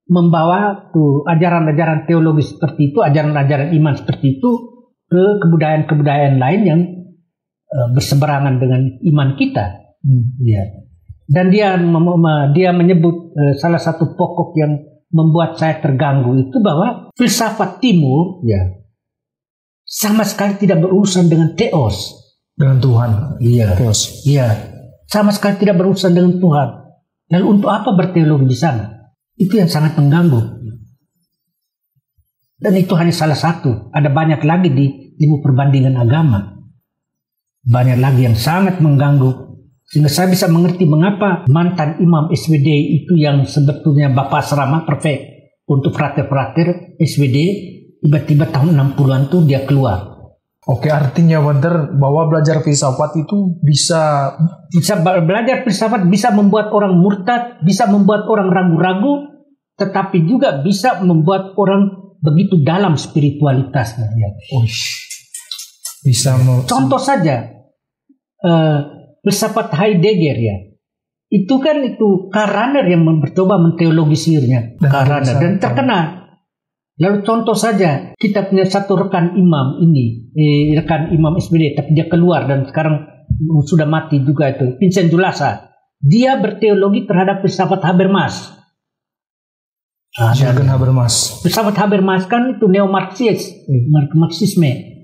membawa ajaran-ajaran teologi seperti itu, ajaran-ajaran iman seperti itu ke kebudayaan-kebudayaan lain yang berseberangan dengan iman kita. Ya. Dan dia menyebut salah satu pokok yang membuat saya terganggu itu bahwa filsafat Timur, ya, sama sekali tidak berurusan dengan theos, dengan Tuhan. Iya. Theos. Iya. Sama sekali tidak berurusan dengan Tuhan. Lalu untuk apa berteologi di sana? Itu yang sangat mengganggu. Dan itu hanya salah satu. Ada banyak lagi di ilmu perbandingan agama. Banyak lagi yang sangat mengganggu. Sehingga saya bisa mengerti mengapa mantan imam SWD itu yang sebetulnya bapak asrama perfect untuk frater-frater SWD, tiba-tiba tahun 60-an tuh dia keluar. Oke, artinya benar bahwa belajar filsafat itu bisa belajar filsafat bisa membuat orang murtad, bisa membuat orang ragu-ragu, tetapi juga bisa membuat orang begitu dalam spiritualitasnya. Ya. Contoh saja, filsafat Heidegger, ya, itu kan Karl Rahner yang mencoba menteologisirnya, dan terkenal. Lalu contoh saja, kita punya satu rekan imam rekan imam SBD, tapi dia keluar dan sekarang sudah mati juga itu, Vincent Julasa. Dia berteologi terhadap filsafat Habermas. Jürgen Habermas. Filsafat Habermas kan itu Marxisme.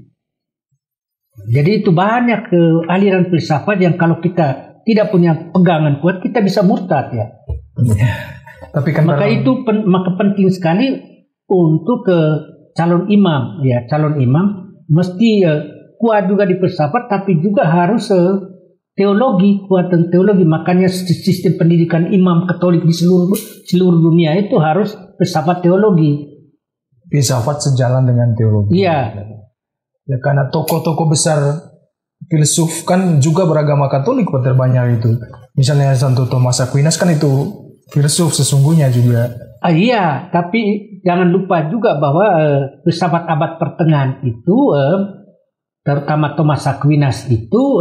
Jadi itu banyak aliran filsafat yang kalau kita tidak punya pegangan kuat, kita bisa murtad, ya. Tapi kan maka penting sekali untuk calon imam, ya, calon imam mesti kuat juga di filsafat, tapi juga harus teologi, kuat dan teologi. Makanya sistem pendidikan imam Katolik di seluruh dunia itu harus filsafat teologi. Filsafat sejalan dengan teologi. Iya. Ya, karena tokoh-tokoh besar filsuf kan juga beragama Katolik, banyak itu. Misalnya Santo Thomas Aquinas kan itu filsuf sesungguhnya juga. Iya, tapi jangan lupa juga bahwa filsafat abad pertengahan itu, terutama Thomas Aquinas itu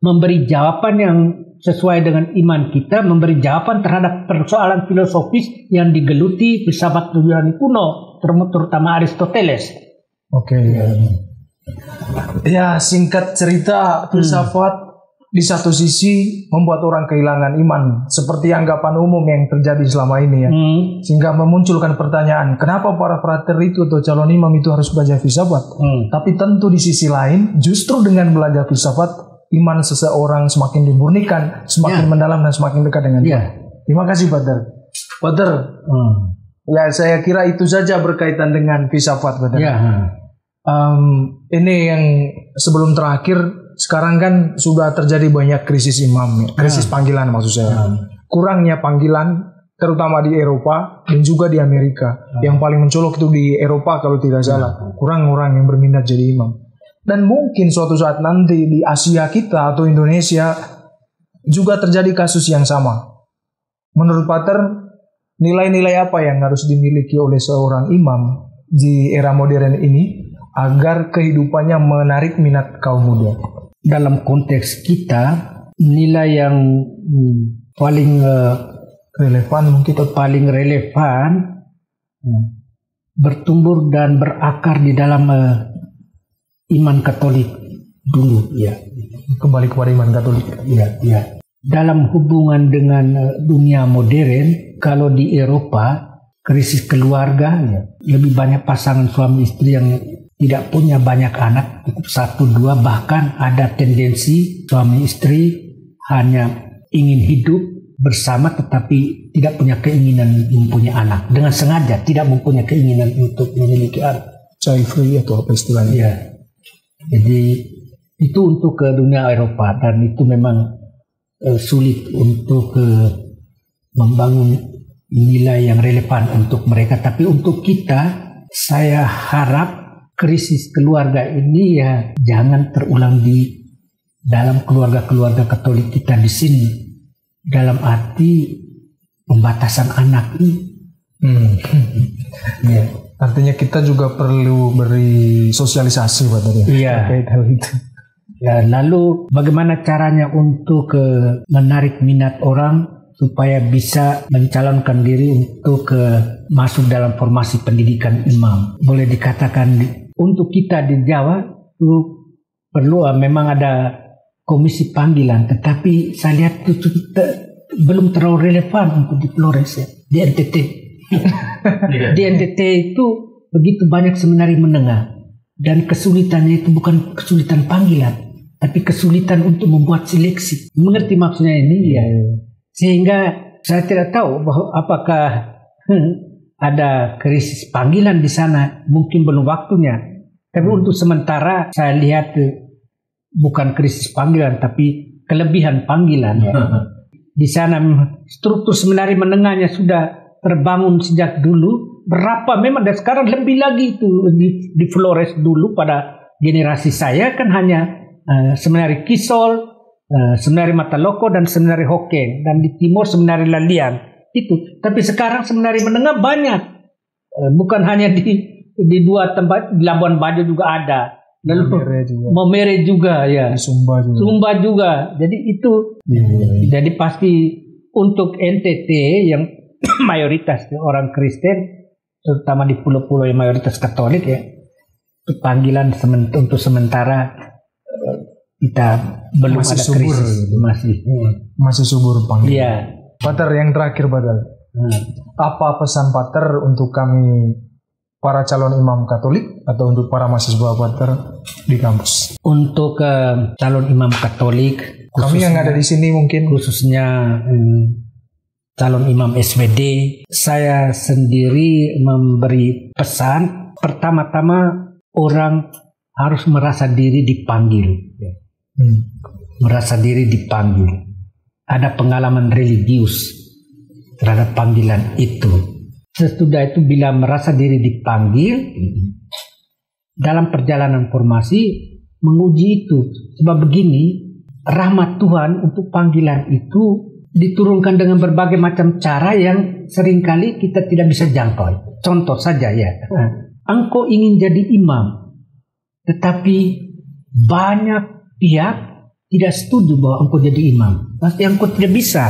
memberi jawaban yang sesuai dengan iman kita, memberi jawaban terhadap persoalan filosofis yang digeluti filsafat Yunani kuno, terutama Aristoteles. Oke. Ya, singkat cerita, filsafat di satu sisi membuat orang kehilangan iman, seperti anggapan umum yang terjadi selama ini, ya. Sehingga memunculkan pertanyaan, kenapa para frater itu atau calon imam itu harus belajar filsafat? Tapi tentu di sisi lain, justru dengan belajar filsafat, iman seseorang semakin dimurnikan, semakin mendalam dan semakin dekat dengan Tuhan. Terima kasih, Pater. Ya, saya kira itu saja berkaitan dengan filsafat, Pater. Ini yang sebelum terakhir, sekarang kan sudah terjadi banyak krisis imam, krisis panggilan maksud saya. Kurangnya panggilan terutama di Eropa dan juga di Amerika. Yang paling mencolok itu di Eropa kalau tidak salah. Kurang orang yang berminat jadi imam. Dan mungkin suatu saat nanti di Asia kita atau Indonesia juga terjadi kasus yang sama. Menurut Pater, nilai-nilai apa yang harus dimiliki oleh seorang imam di era modern ini agar kehidupannya menarik minat kaum muda? Dalam konteks kita, nilai yang paling Relevan mungkin paling relevan bertumbuh dan berakar di dalam iman Katolik dulu, ya. Kembali kepada iman Katolik. Ya. Dalam hubungan dengan dunia modern, kalau di Eropa krisis keluarga, ya, lebih banyak pasangan suami istri yang tidak punya banyak anak, cukup 1-2, bahkan ada tendensi suami istri hanya ingin hidup bersama tetapi tidak punya keinginan mempunyai anak, dengan sengaja tidak mempunyai keinginan untuk memiliki anak. Child free atau apa istilahnya? Ya. Jadi itu untuk ke dunia Eropa, dan itu memang sulit untuk membangun nilai yang relevan untuk mereka. Tapi untuk kita, saya harap krisis keluarga ini ya jangan terulang di dalam keluarga-keluarga Katolik kita di sini, dalam arti pembatasan anak ini. Ya. Artinya kita juga perlu beri sosialisasi Pak Tari, terkait hal itu. Ya, lalu bagaimana caranya untuk menarik minat orang supaya bisa mencalonkan diri untuk masuk dalam formasi pendidikan imam? Boleh dikatakan untuk kita di Jawa perlu memang ada komisi panggilan, tetapi saya lihat itu belum terlalu relevan untuk di Flores, ya, di NTT. Di NTT itu begitu banyak seminari menengah, dan kesulitannya itu bukan kesulitan panggilan, tapi kesulitan untuk membuat seleksi. Mengerti maksudnya ini? Ya. Sehingga saya tidak tahu bahwa apakah ada krisis panggilan di sana, mungkin belum waktunya. Tapi untuk sementara saya lihat bukan krisis panggilan, tapi kelebihan panggilan. Ya. Di sana struktur seminari menengahnya sudah terbangun sejak dulu. Berapa memang, dan sekarang lebih lagi itu di Flores dulu pada generasi saya kan hanya seminari Kisol, seminari Mataloko dan seminari Hokeng, dan di timur seminari Lalian itu. Tapi sekarang seminari menengah banyak, bukan hanya di dua tempat, di Labuan Bajo juga ada. Lalu Momere juga ya. Sumba juga. Jadi itu. Jadi pasti untuk NTT yang mayoritas orang Kristen, terutama di pulau-pulau yang mayoritas Katolik, ya, panggilan untuk sementara kita belum masih ada subur, krisis. Masih subur panggilan. Iya. Pater, yang terakhir Pater. Apa pesan Pater untuk kami para calon imam Katolik atau untuk para mahasiswa Pater di kampus? Untuk calon imam Katolik, kami yang ada di sini mungkin khususnya calon imam SWD, saya sendiri memberi pesan, pertama-tama orang harus merasa diri dipanggil. Merasa diri dipanggil. Ada pengalaman religius terhadap panggilan itu. Sesudah itu bila merasa diri dipanggil, dalam perjalanan formasi menguji itu. Sebab begini, rahmat Tuhan untuk panggilan itu diturunkan dengan berbagai macam cara yang seringkali kita tidak bisa jangkau. Contoh saja ya, engkau ingin jadi imam, tetapi banyak pihak tidak setuju bahwa engkau jadi imam. Pasti engkau tidak bisa.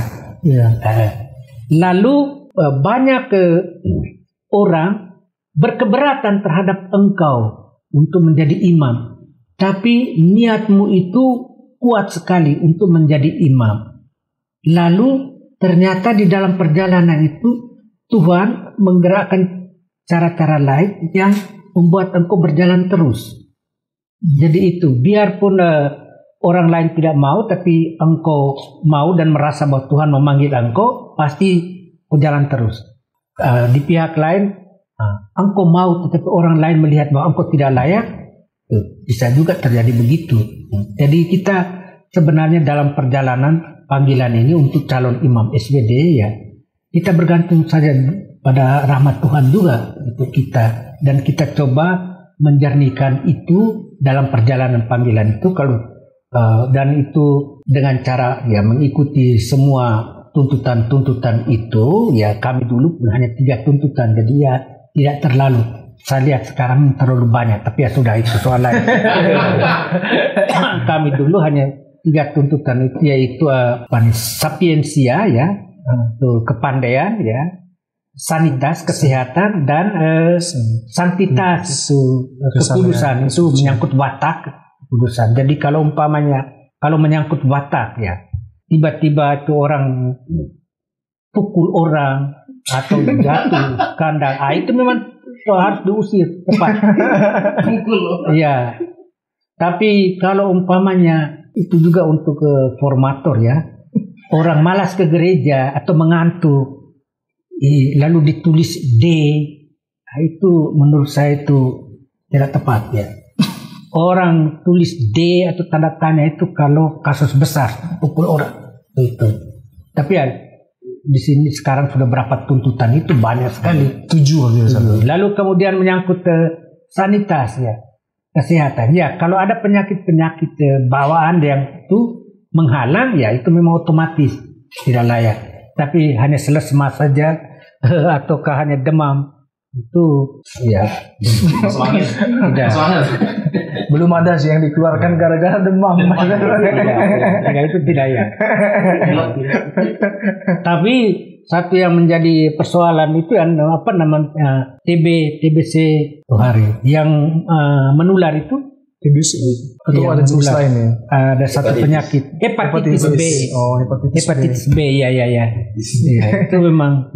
Lalu banyak orang berkeberatan terhadap engkau untuk menjadi imam, tapi niatmu itu kuat sekali untuk menjadi imam. Lalu ternyata di dalam perjalanan itu Tuhan menggerakkan cara-cara lain yang membuat engkau berjalan terus. Jadi itu, biarpun orang lain tidak mau, tapi engkau mau dan merasa bahwa Tuhan memanggil engkau, pasti jalan terus. Di pihak lain, engkau mau tetapi orang lain melihat bahwa engkau tidak layak, bisa juga terjadi begitu. Jadi kita sebenarnya dalam perjalanan panggilan ini untuk calon imam SWD, ya, kita bergantung saja pada rahmat Tuhan juga untuk kita, dan kita coba menjernihkan itu dalam perjalanan panggilan itu. Kalau dan itu dengan cara ya mengikuti semua tuntutan-tuntutan itu, ya kami dulu hanya 3 tuntutan, jadi ya tidak terlalu. Saya lihat sekarang terlalu banyak, tapi ya sudah itu soal lain. Kami dulu hanya 3 tuntutan itu, yaitu sapiensia ya, kepandaian ya, sanitas kesehatan, dan santitas kekudusan. Itu menyangkut watak kekudusan. Jadi kalau menyangkut watak ya, tiba-tiba itu orang pukul orang atau jatuh kandang, itu memang harus diusir cepat. Iya. Tapi kalau umpamanya itu juga untuk formator ya, orang malas ke gereja atau mengantuk, lalu ditulis D, itu menurut saya itu tidak tepat ya. Orang tulis D atau tanda tanya itu kalau kasus besar pukul orang itu. Tapi ya di sini sekarang sudah berapa tuntutan itu banyak sekali. 7. Lalu kemudian menyangkut sanitas ya, kesehatan ya. Kalau ada penyakit bawaan yang itu menghalang ya, itu memang otomatis tidak layak. Tapi hanya selesma saja ataukah hanya demam, itu ya tidak. Belum ada sih yang dikeluarkan gara-gara demam. Ya, itu tidak ya. Tapi satu yang menjadi persoalan itu yang namanya TBC hari yang menular itu. TBC. Atau ada jenis lain ya? Ada satu penyakit hepatitis B. Oh, hepatitis B ya. Itu memang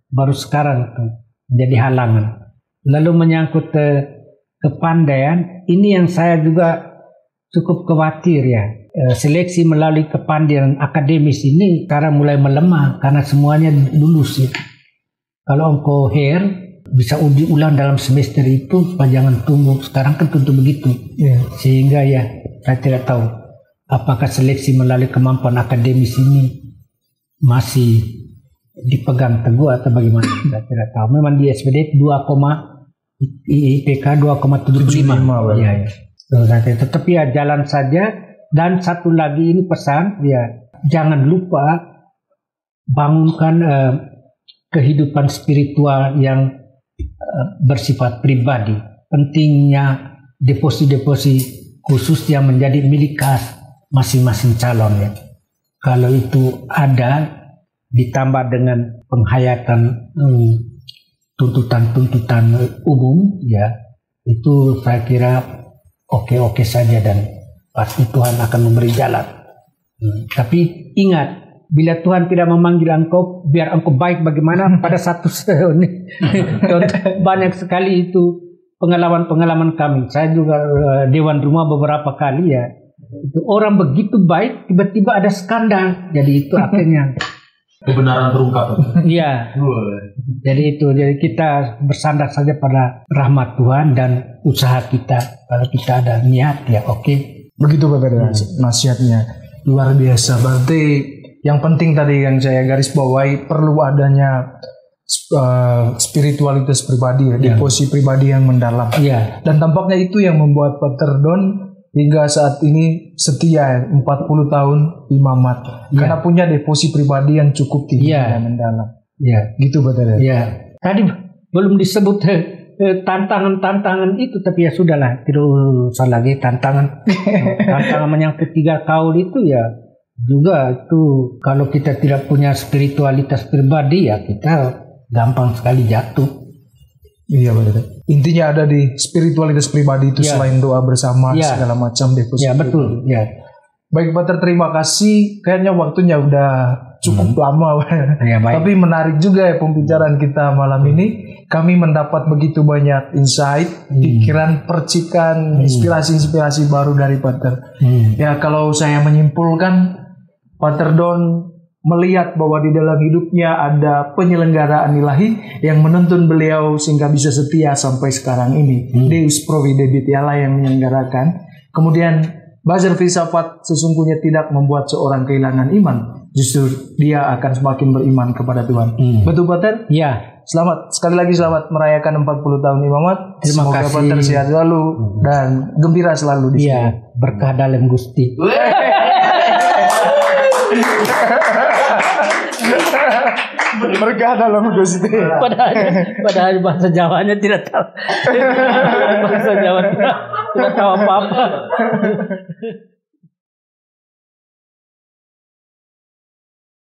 baru sekarang menjadi halangan. Lalu menyangkut kepandaian, ini yang saya juga cukup khawatir ya. Seleksi melalui kepandaian akademis ini sekarang mulai melemah karena semuanya lulus ya. Kalau engkau bisa uji ulang dalam semester itu, jangan tunggu. Sekarang kan tentu begitu. Sehingga ya saya tidak tahu apakah seleksi melalui kemampuan akademis ini masih dipegang teguh atau bagaimana. Saya tidak tahu. Memang di SPD IPK 2,75. Ya. Tetapi ya jalan saja. Dan satu lagi ini pesan ya, jangan lupa bangunkan kehidupan spiritual yang bersifat pribadi. Pentingnya deposit khusus yang menjadi milik masing-masing calon ya. Kalau itu ada ditambah dengan penghayatan tuntutan-tuntutan umum ya, itu saya kira oke-oke saja dan pasti Tuhan akan memberi jalan. Tapi ingat, bila Tuhan tidak memanggil engkau, biar engkau baik bagaimana, pada satu banyak sekali itu pengalaman kami. Saya juga dewan rumah beberapa kali ya. Itu orang begitu baik, tiba-tiba ada skandal. Jadi itu akhirnya kebenaran terungkap. Iya. Jadi kita bersandar saja pada rahmat Tuhan dan usaha kita. Kalau kita ada niat ya oke. Begitu Bapak nasihatnya luar biasa. Berarti yang penting tadi yang saya garis bawahi, perlu adanya spiritualitas pribadi ya, deposit pribadi yang mendalam. Dan tampaknya itu yang membuat Pater Don hingga saat ini setia 40 tahun imamat karena punya deposit pribadi yang cukup tinggi dan mendalam. Gitu Bapak. Tadi belum disebut tantangan itu, tapi ya sudahlah, tidak usah lagi tantangan menyangkut 3 kaul itu ya juga itu. Kalau kita tidak punya spiritualitas pribadi ya kita gampang sekali jatuh. Iya betul. Intinya ada di spiritualitas pribadi itu selain doa bersama segala macam deposit. Ya betul. Ya. Baik Pater, terima kasih. Kayaknya waktunya udah cukup lama. Tapi menarik juga ya pembicaraan kita malam ini. Kami mendapat begitu banyak insight, pikiran, percikan, inspirasi-inspirasi baru dari Pater. Ya kalau saya menyimpulkan, Pater Don melihat bahwa di dalam hidupnya ada penyelenggaraan ilahi yang menuntun beliau sehingga bisa setia sampai sekarang ini. Deus Providebit, Allah yang menyelenggarakan. Kemudian Bazar filsafat sesungguhnya tidak membuat seorang kehilangan iman. Justru dia akan semakin beriman kepada Tuhan. Betul Pater? Ya. Sekali lagi selamat merayakan 40 tahun imamat. Terima kasih. Pater sehat selalu dan gembira selalu di sini. Berkah dalam Gusti. berkah dalam Gusti. Padahal bahasa Jawanya tidak tahu. Bahasa Jawa tidak tahu apa-apa.